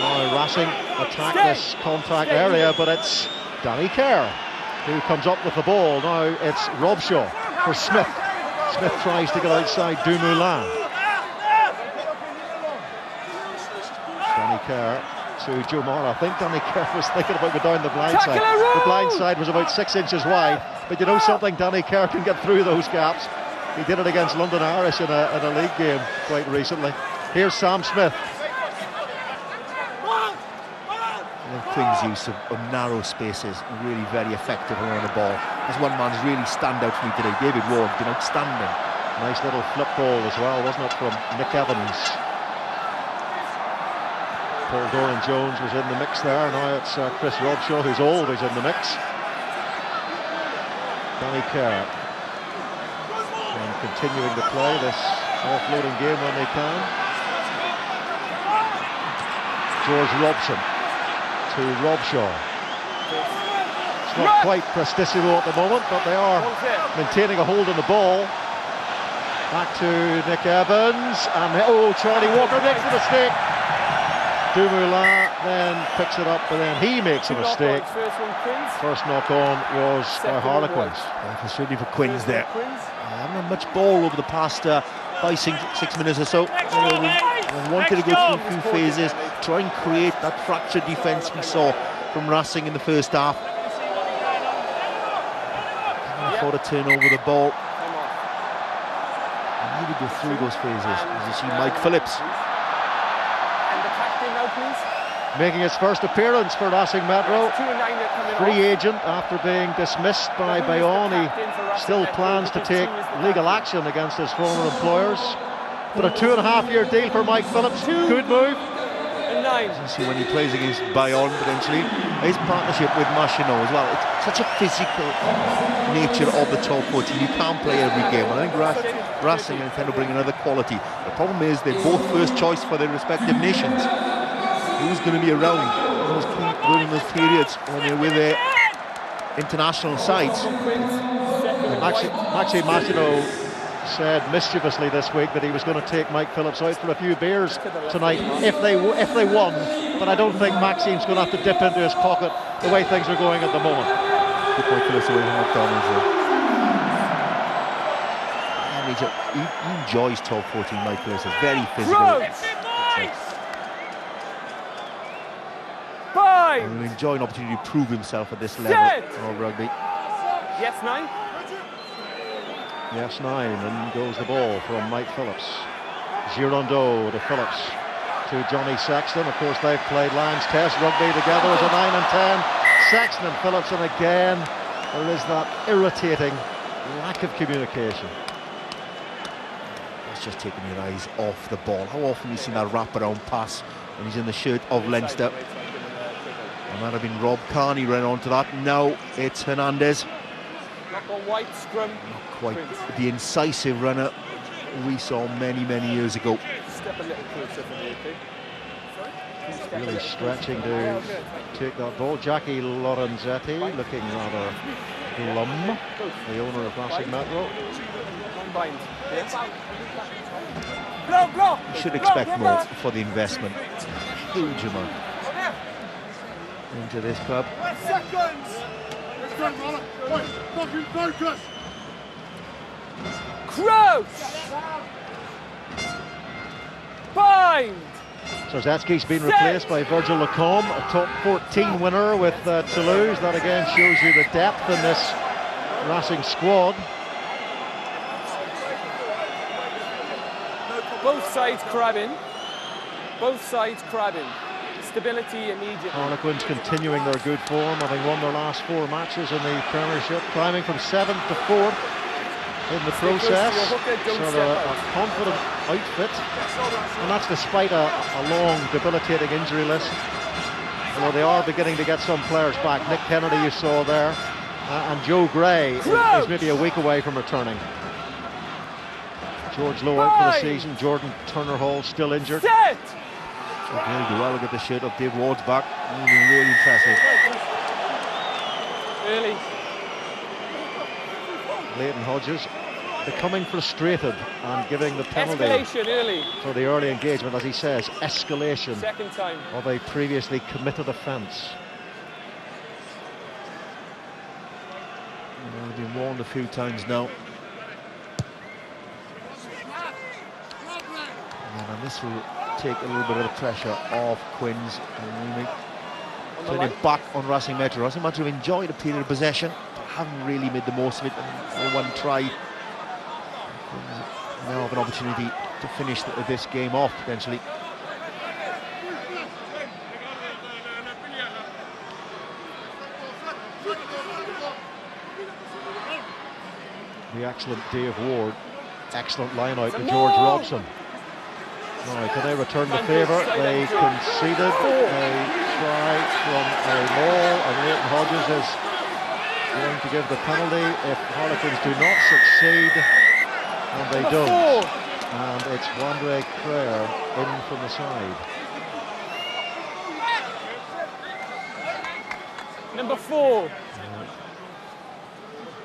now Racing attack this contact area, but it's Danny Kerr who comes up with the ball. Now it's Robshaw for Smith. Smith tries to get outside Dumoulin. Danny Kerr to Joe Mara. I think Danny Kerr was thinking about going down the blind side. The blind side was about 6 inches wide, but you know something, Danny Kerr can get through those gaps. He did it against London Irish in a league game quite recently. Here's Sam Smith. Queen's use of narrow spaces really very effective around the ball. There's one man's really stand out for me today. David Ward, been outstanding. Nice little flip ball as well, wasn't it, from Nick Evans. Paul Doran-Jones was in the mix there. Now it's Chris Robshaw, who's always in the mix. Danny Kerr. And continuing to play this offloading game when they can. George Robson to Robshaw. It's not quite prestissimo at the moment, but they are maintaining a hold on the ball. Back to Nick Evans, and oh, Charlie Walker makes a mistake. Dumoulin then picks it up, but then he makes a mistake. First knock on was by Harlequins. Frustrating for Quins there. Haven't had much ball over the past 5-6 minutes or so. Wanted to go through a few phases, try and create that fractured defence we saw from Racing in the first half. Can't afford to turn over the ball. I need to go through those phases. As you see Mike Phillips. And the captain now, please. Making his first appearance for Racing Metro. Free agent after being dismissed by Bayonne. He still plans to take legal action against his former employers. But a 2.5-year deal for Mike Phillips. Good move. And 9. You see when he plays against Bayonne potentially. His partnership with Machino as well. It's such a physical nature of the top 14. You can't play every game. And I think Racing intend to bring another quality. The problem is they're both first choice for their respective nations. Who's going to be around during those periods when they're with their international sides? Maxi Machino said mischievously this week that he was going to take Mike Phillips out for a few beers tonight if they won, but I don't think Maxine's going to have to dip into his pocket the way things are going at the moment. Good point, Phillips away from McDonald's there. He enjoys top 14, Mike Phillips. It's very physical. And he'll enjoy an opportunity to prove himself at this level of rugby. Yes, 9. Yes, 9, and goes the ball from Mike Phillips. Girondeau to Phillips to Johnny Sexton. Of course, they've played Lions Test rugby together as a 9 and 10. Sexton and Phillips, and again there is that irritating lack of communication. That's just taking your eyes off the ball. How often have you seen that wraparound pass when he's in the shirt of Leinster? And that have been Rob Carney running onto that. Now it's Hernandez. Not got white scrum. Not quite the incisive runner we saw many years ago. Step a little closer for me, okay? Really stretching to take that ball. Jackie Lorenzetti looking rather glum, the owner of Racing Metro. Bind. You should expect more for the investment. Huge amount into this club. Crouch! Bind! So Zetsky's been replaced by Virgil Lacombe, a top 14 winner with Toulouse. That again shows you the depth in this Racing squad. Both sides crabbing. Both sides crabbing. Stability immediately. Harlequins continuing their good form, having won their last 4 matches in the Premiership, climbing from 7th to 4th in the process. So they're a confident outfit, and that's despite a long, debilitating injury list. Although they are beginning to get some players back. Nick Kennedy you saw there, and Joe Gray is maybe a week away from returning. George Lowe out for the season. Jordan Turner-Hall still injured. Really do well to get the shirt of Dave Ward's back. Really impressive. Early. Leighton Hodges becoming frustrated and giving the penalty Escalation for the early engagement, as he says, escalation Second time. of a previously committed offence. They've been warned a few times now. And this will take a little bit of the pressure off Quins and turn it back on Racing Metro. Racing Metro have enjoyed a period of possession, but haven't really made the most of it. And one try. Now have an opportunity to finish this game off potentially. The excellent Dave Ward, excellent line out to George Robson. Right, can they return the favour? They conceded a try from a maul, and Leighton Hodges is going to give the penalty if Harlequins do not succeed, and they don't. And it's Wandre Crayer in from the side. Number 4.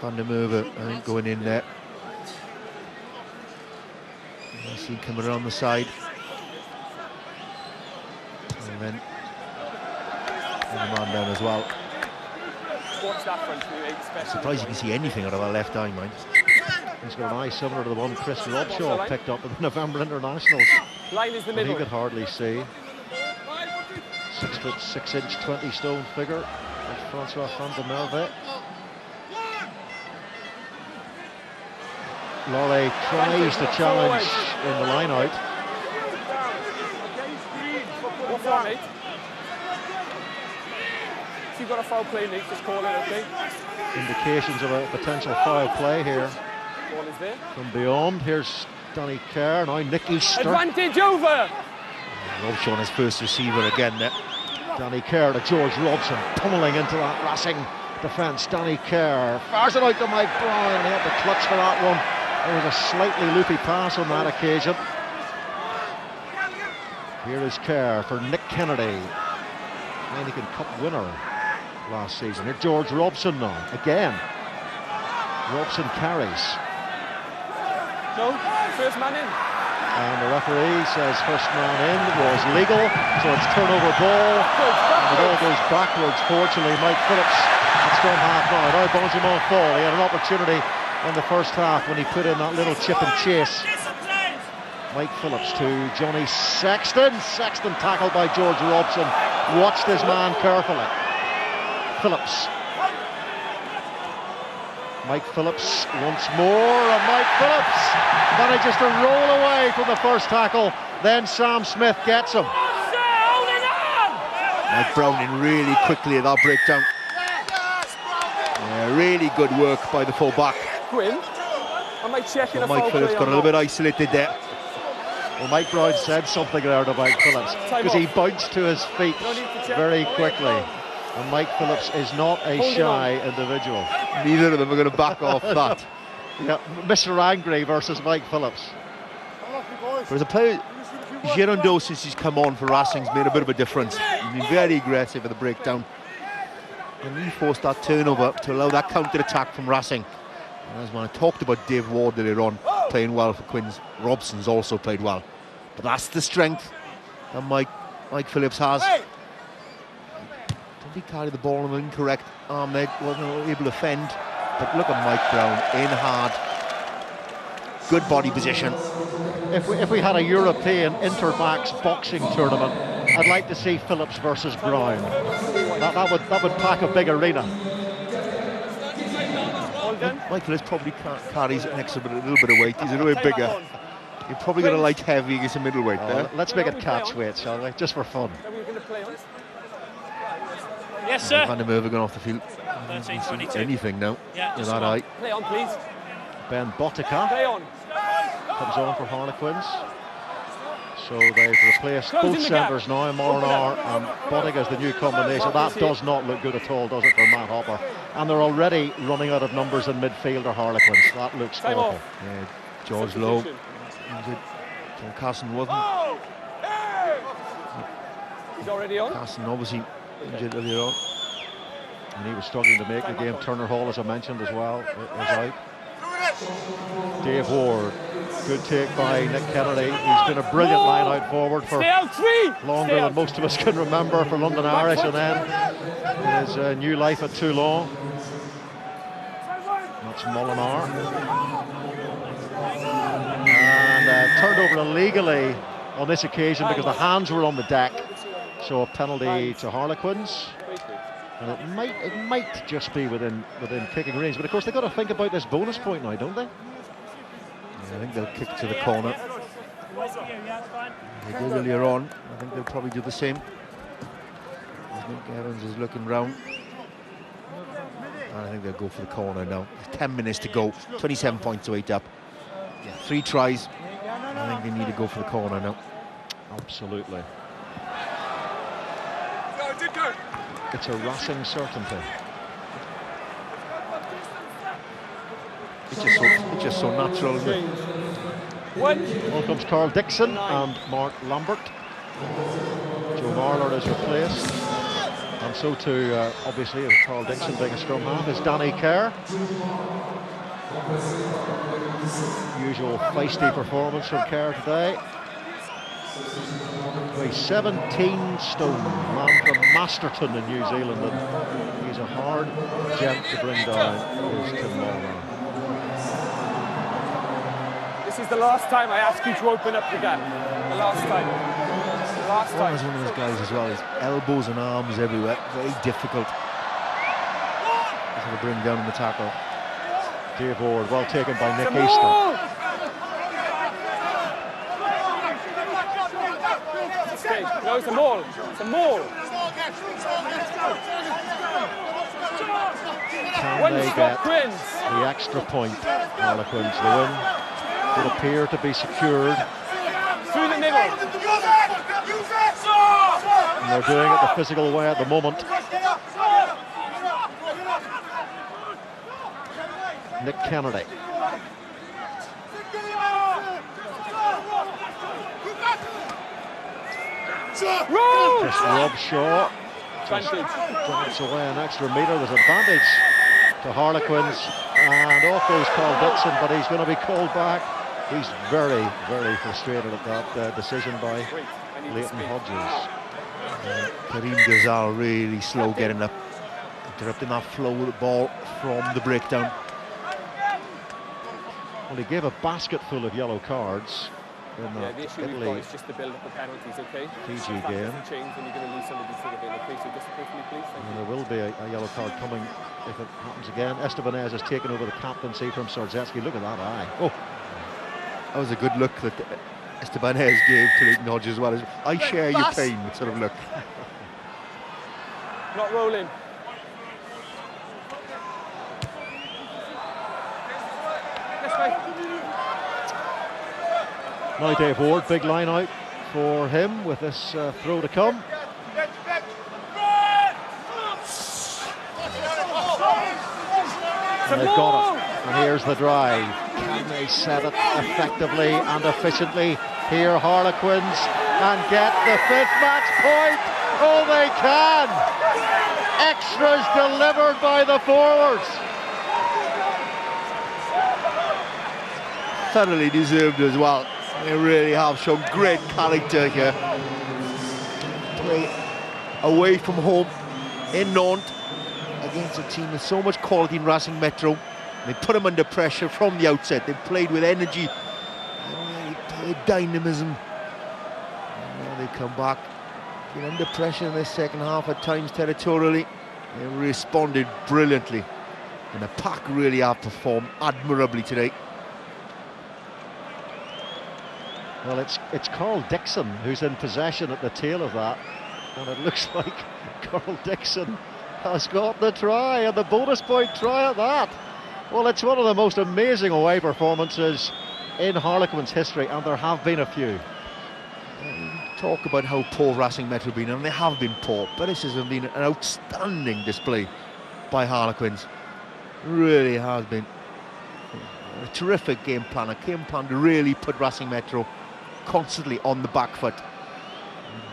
Van der Merwe, I think, going in there. I see him coming around the side. And then the man down as well. Watch that front view, Surprised you can see anything out of that left eye, mind. He's got an eye similar to the one Chris Robshaw picked up at the November Internationals. Line is the middle. He could hardly see. 6 foot 6 inch, 20 stone figure. Francois Van der Merwe. Lorre tries to challenge in the line out. What's that, mate? If you've got a foul play, Nick, just call it, okay? Indications of a potential foul play here. Ball is there. From beyond, here's Danny Kerr, now Nicky Sturr. Advantage over! Robson on his first receiver again there. Danny Kerr to George Robson, pummeling into that Racing defence. Danny Kerr fires it out to Mike Brown, and he had to clutch for that one. There was a slightly loopy pass on that occasion. Here is Kerr for Nick Kennedy, Heineken Cup winner last season. Here George Robson now, again. Robson carries. No, first man in. And the referee says first man in was legal, so it's turnover ball. And the ball goes backwards. Fortunately, Mike Phillips at scrum half now. Now Bonsimon fall. He had an opportunity in the first half when he put in that little chip and chase. Mike Phillips to Johnny Sexton. Sexton tackled by George Robson. Watched his man carefully. Phillips. Mike Phillips once more, and Mike Phillips manages to roll away from the first tackle. Then Sam Smith gets him. Mike Brown in really quickly at that breakdown. Yeah, Really good work by the full-back. Gwyn, am I checking a Mike foul Phillips play got or a little not? bit isolated there. Well, Mike Brown said something there to Mike Phillips because he bounced to his feet very quickly. And Mike Phillips is not a shy individual. Neither of them are going to back off that. Yeah, Mr. Angry versus Mike Phillips. Whereas a player, Girondeau, since he's come on for Racing's made a bit of a difference. He's been very aggressive at the breakdown. And he forced that turnover to allow that counter-attack from Racing. And as when I talked about Dave Ward earlier on, playing well for Quins, Robson's also played well. But that's the strength that Mike Phillips has. Did he carry the ball on an incorrect arm there? Wasn't able to fend. But look at Mike Brown, in hard. Good body position. If we had a European Intermax boxing tournament, I'd like to see Phillips versus Brown. That would pack a big arena. Mike Phillips probably carries an extra a little bit of weight. He's a little bit bigger. You're probably going to like heavy against a middleweight there. Let's make it catch weight, shall we? Just for fun. Yes, sir. Van der Merwe going off the field. 13-22. Anything now. Yeah, with that eye. Play on, please. Ben Botica Play on. comes on for Harlequins. So they've replaced both centres now, Molinar and Botica's the new combination. That does not look good at all, does it, for Matt Hopper? And they're already running out of numbers in midfield, or Harlequins. That looks awful. Yeah, George Lowe injured. John Carson wasn't. He's already on. Carson obviously injured earlier on. And he was struggling to make the game. Turner Hall, as I mentioned as well, is out. Dave Ward, good take by Nick Kennedy. He's been a brilliant line out forward for longer than most of us can remember for London Irish, and then his new life at Toulon. That's Molinar. And turned over illegally on this occasion because the hands were on the deck. So a penalty to Harlequins. And it might just be within kicking range, but of course they've got to think about this bonus point now, don't they? Yeah, I think they'll kick to the corner. They did earlier on. I think they'll probably do the same. I think Evans is looking round. I think they'll go for the corner now. 10 minutes to go. 27 points to 8 up. Yeah, 3 tries. I think they need to go for the corner now. Absolutely. It's a Racing certainty. It's just so natural, isn't it? On comes Carl Dixon and Mark Lambert. Joe Marler is replaced. And so too, obviously, with Carl Dixon being a scrum half, is Danny Kerr. Usual feisty performance from Kerr today. He's 17 stone, man from Masterton in New Zealand, and he's a hard gent to bring down, is Tim Molinar. This is the last time I ask you to open up the gap. The last time. The last time. He's one of those guys as well, his elbows and arms everywhere, very difficult to bring down in the tackle. Dave Ward, well taken by Nick Easter. No, it's a maul. It's a maul. Can they get the extra point, Harlequins? The win would appear to be secured. Through the middle. And they're doing it the physical way at the moment. Nick Kennedy. Just Rob Shaw just drives away an extra metre. There's advantage to Harlequins, and off goes Carl Dixon, but he's going to be called back. He's very, very frustrated at that decision by Leighton Hodges. Karim Ghazal really slow getting up, interrupting that flow of the ball from the breakdown. Well, he gave a basket full of yellow cards in the issue we've got is just to build up the penalties, okay? Fiji game. Change when you're going to lose somebody to the bin, okay? So just quickly, please. And there will be a yellow card coming if it happens again. Estebanez has taken over the captaincy from Sardzewski. Look at that eye. Oh, that was a good look that Estebanez gave to Leighton Hodges as well. I share your pain, sort of look. Not rolling. Now Dave Ward, big line out for him with this throw to come. And they've got it, and here's the drive. Can they set it effectively and efficiently? Here Harlequins, and get the 5th match point. Oh, they can! Extras delivered by the forwards. Thoroughly deserved as well. They really have shown great character here. Play away from home in Nantes against a team with so much quality in Racing Metro. They put them under pressure from the outset. They played with energy, dynamism. And now they come back, been under pressure in the second half at times territorially. They responded brilliantly, and the pack really have performed admirably today. Well, it's Carl Dixon who's in possession at the tail of that, and it looks like Carl Dixon has got the try, and the bonus point try at that. Well, it's one of the most amazing away performances in Harlequins history, and there have been a few. Talk about how poor Racing Metro have been, and they have been poor, but this has been an outstanding display by Harlequins. Really has been a terrific game plan, to really put Racing Metro constantly on the back foot,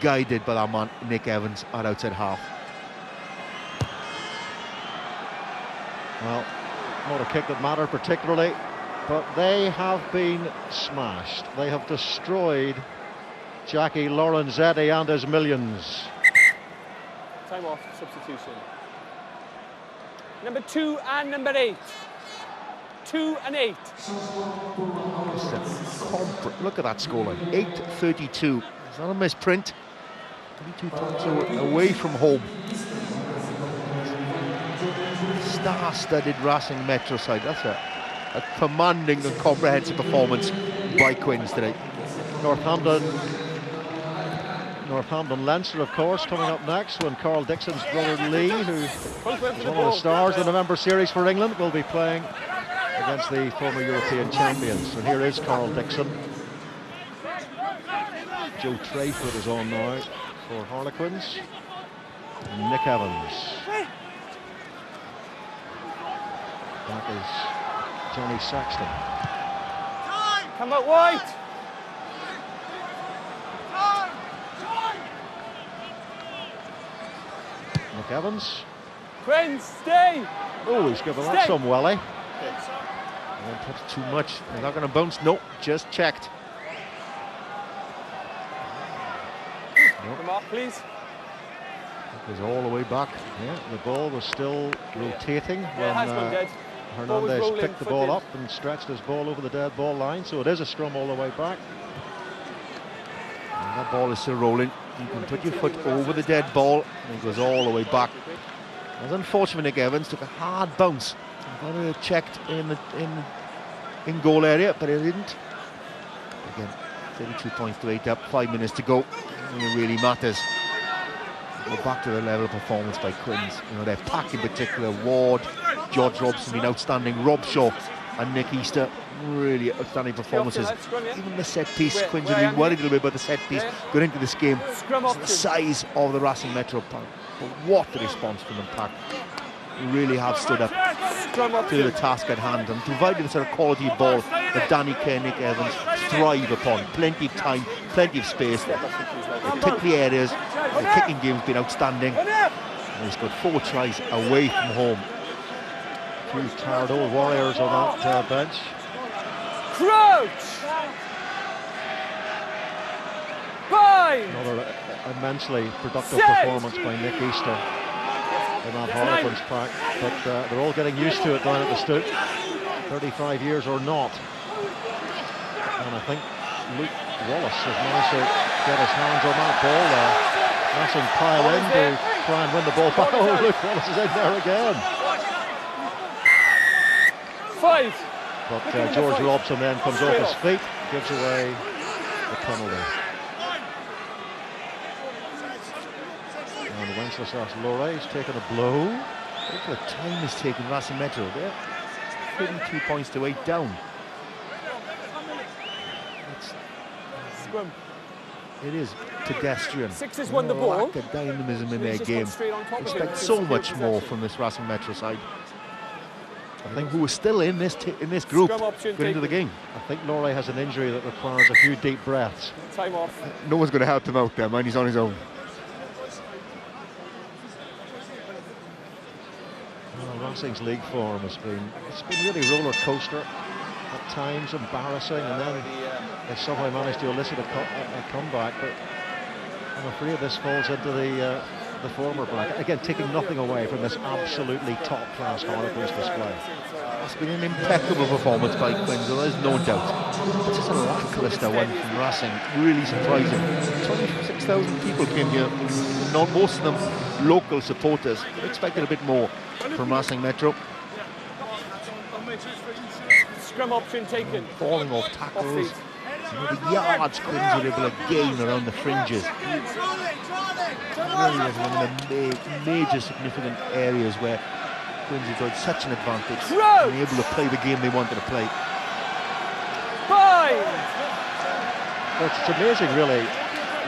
guided by that man Nick Evans at outside half. Well, not a kick that mattered particularly, but they have been smashed. They have destroyed Jackie Lorenzetti and his millions. Time off, substitution. Number 2 and number 8. 2 and 8. Look at that scoreline, 8-32. Is that a misprint? 32 points away from home. Star-studded Racing Metro side. That's a commanding and comprehensive performance by Quins today. Northampton Leinster, of course, coming up next, when Carl Dixon's brother Lee, who is one of the stars of the November series for England, will be playing against the former European champions. And here is Carl Dixon. Joe Trayfoot is on now for Harlequins. And Nick Evans. That is Johnny Saxton. Come out wide. Nick Evans. Quinn, stay. Oh, he's given that some welly. Don't touch too much. They're not going to bounce. No, just checked. Come on, please. It was all the way back. Yeah, the ball was still rotating when Hernandez picked the ball up and stretched his ball over the dead ball line. So it is a scrum all the way back. And that ball is still rolling. You can put your foot over the dead ball and it goes all the way back. It was unfortunate. Nick Evans took a hard bounce. Got checked in goal area, but it didn't. Again, 32 points to 8 up, 5 minutes to go. It really matters. Go back to the level of performance by Quins. You know, their pack in particular, Ward, George Robson been outstanding, Rob Shaw and Nick Easter, really outstanding performances. Even the set piece, Quins have been worried a little bit about the set piece going into this game. It's the size of the Racing Metro pack, but what the response from the pack. Really have stood up to the task at hand and provided the sort of quality ball that Danny Kerr, Nick Evans thrive upon. Plenty of time, plenty of space. They pick the areas. The kicking game's been outstanding. And he's got 4 tries away from home. A few tired old warriors on that bench. Crouch! Fine! Another immensely productive performance by Nick Easter in that Harlequins pack, but they're all getting used to it down at the Stoop, 35 years or not. And I think Luke Wallace has managed to get his hands on that ball there. Racing pile in to try and win the ball back. Oh, Luke Wallace is in there again. 5. But George Robson then comes off his feet, gives away the penalty. And Wenceslas Lore's taken a blow. Look at the time he's taken Racing Metro there. 32 points to 8 down. It's Scrum. It is pedestrian. Sixers won the ball. Lack of dynamism in He's their just game. gone straight on top of it. Expect so Good much more possession. from this Racing Metro side. I think who is still in this group Scrum option going into the taken. game. I think Laurie has an injury that requires a few deep breaths. Time off. No one's going to help him out there, man. He's on his own. Well, Racing's league form has been really roller coaster at times, embarrassing, and then they somehow managed to elicit a comeback. But I'm afraid this falls into the former bracket. Again, taking nothing away from this absolutely top-class Harlequins display. It's been an impeccable performance by Quins, there's no doubt. It's just a lacklustre one from Racing, really surprising. 26,000 people came here, not most of them local supporters. I expected a bit more from Racing Metro. Scrum option taken. Falling off tackles, the yards Quins were able to gain around the fringes. Really was one of the major significant areas where Quins have got such an advantage, being able to play the game they wanted to play. Fine. It's amazing, really.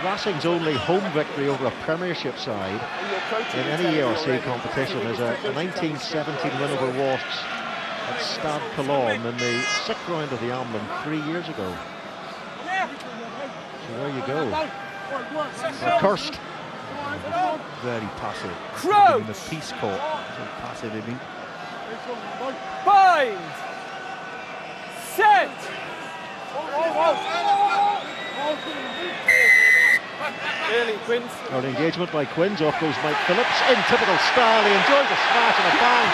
Racing's only home victory over a Premiership side in any ERC competition is a 1917 win over Wasps at Stade Colombe in the 6th round of the Amlin 3 years ago. So there you go. Cursed. Very passive. Crouch. In the Peace Corps. So passive inning. Bind. Set. Early Quins. Early engagement by Quins. Off goes Mike Phillips in typical style. He enjoys a smash and a bang.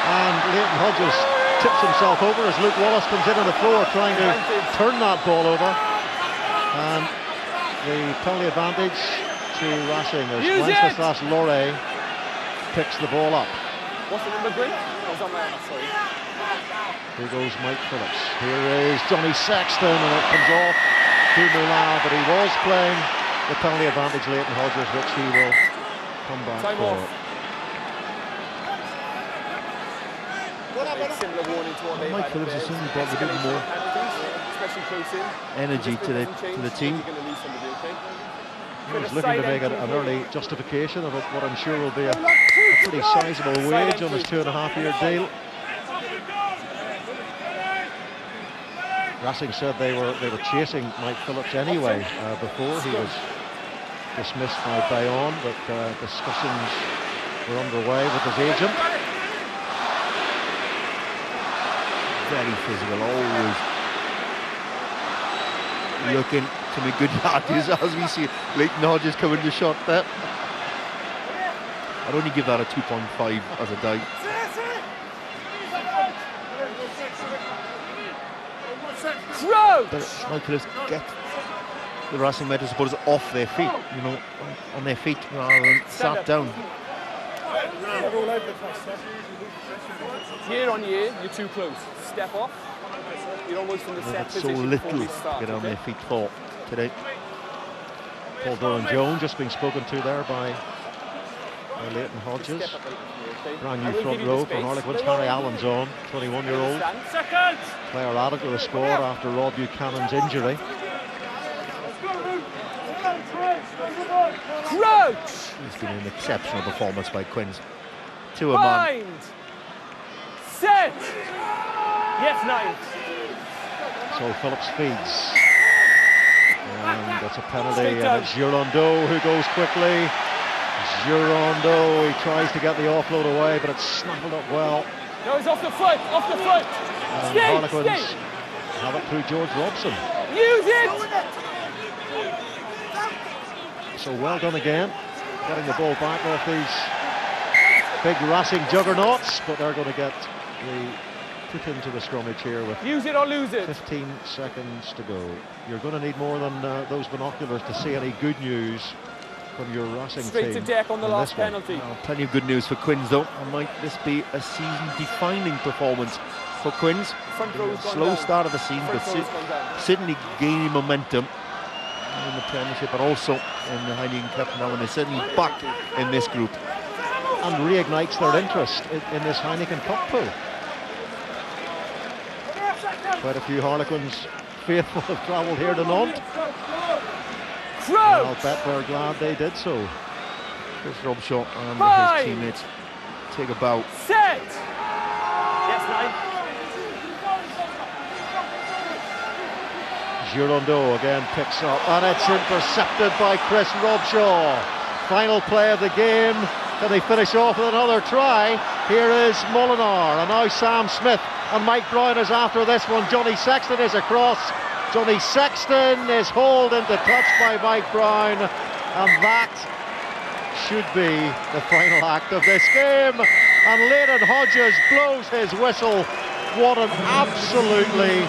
And Leighton Hodges tips himself over as Luke Wallace comes in on the floor trying to turn that ball over. And the penalty advantage to Racing as Wenceslas Lorre picks the ball up. What's the number, Grin? Oh, it's on there, sorry. Here goes Mike Phillips. Here is Johnny Sexton, and it comes off to Moulin, but he was playing the penalty advantage, Leighton Hodges, which he will come back Time for. off. Similar warning to what they Mike had Phillips has there. certainly brought a bit more Especially close in. energy to the team. You're going to lose somebody, okay? He's looking to make an early justification of what I'm sure will be a pretty sizable wage on his 2.5-year deal. Racing said they were chasing Mike Phillips anyway before he was dismissed by Bayonne, but discussions were underway with his agent. Very physical, always looking to make good yardage as we see Leighton Hodges coming to shot there. I'd only give that a 2.5 as a die. But Mike Phillips get the Racing Metro supporters off their feet, on their feet rather than sat down. Year on year, you're too close. Step off. You're almost in the set That's so position little before we to start, get on okay? their feet for today. Paul Doran-Jones just being spoken to there by Leighton Hodges. Step up a little from here, okay? Brand I new will front give you the row for space. Harlequins. Harry Allen's on, 21-year-old. Stand. Player added to the squad after Rob Buchanan's injury. Crouch! It's been an exceptional performance by Quins. To a man. Bind! Set! Yes, 9. So Phillips feeds. And it's a penalty, Straight and down. it's Girondeau who goes quickly. Girondeau, he tries to get the offload away, but it's snaffled up well. No, it's off the foot, off the foot. And Harlequins have it through George Robson. Use it! So well done again, getting the ball back off these big Racing juggernauts, but they're going to get put into the scrummage here with Use it or lose it. 15 seconds to go. You're going to need more than those binoculars to see any good news from your Racing Straight team. to deck on the in last this one. penalty. Well, plenty of good news for Quins though, and might this be a season-defining performance for Quins? Front row's gone Slow down. start of the season, Front but row's gone down. certainly gaining momentum in the Premiership, but also in the Heineken Cup now, and they're certainly back in this group. And reignites their interest in this Heineken Cup pool. Quite a few Harlequins faithful have travelled here to Nantes. Crouch! I'll bet we're glad they did so. Chris Robshaw and 5. his teammates take a bow. Set! Yes, 9. Girondeau again picks up, and it's intercepted by Chris Robshaw. Final play of the game. Can they finish off with another try? Here is Molinar, and now Sam Smith, and Mike Brown is after this one. Johnny Sexton is across. Johnny Sexton is hauled into touch by Mike Brown, and that should be the final act of this game. And Leighton Hodges blows his whistle. What an absolutely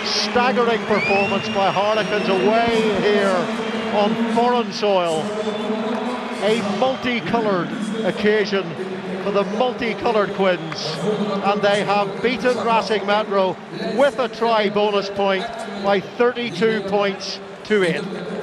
staggering performance by Harlequins away here on foreign soil. A multicoloured occasion for the multicoloured Quins, and they have beaten Racing Metro with a try bonus point by 32 points to 8.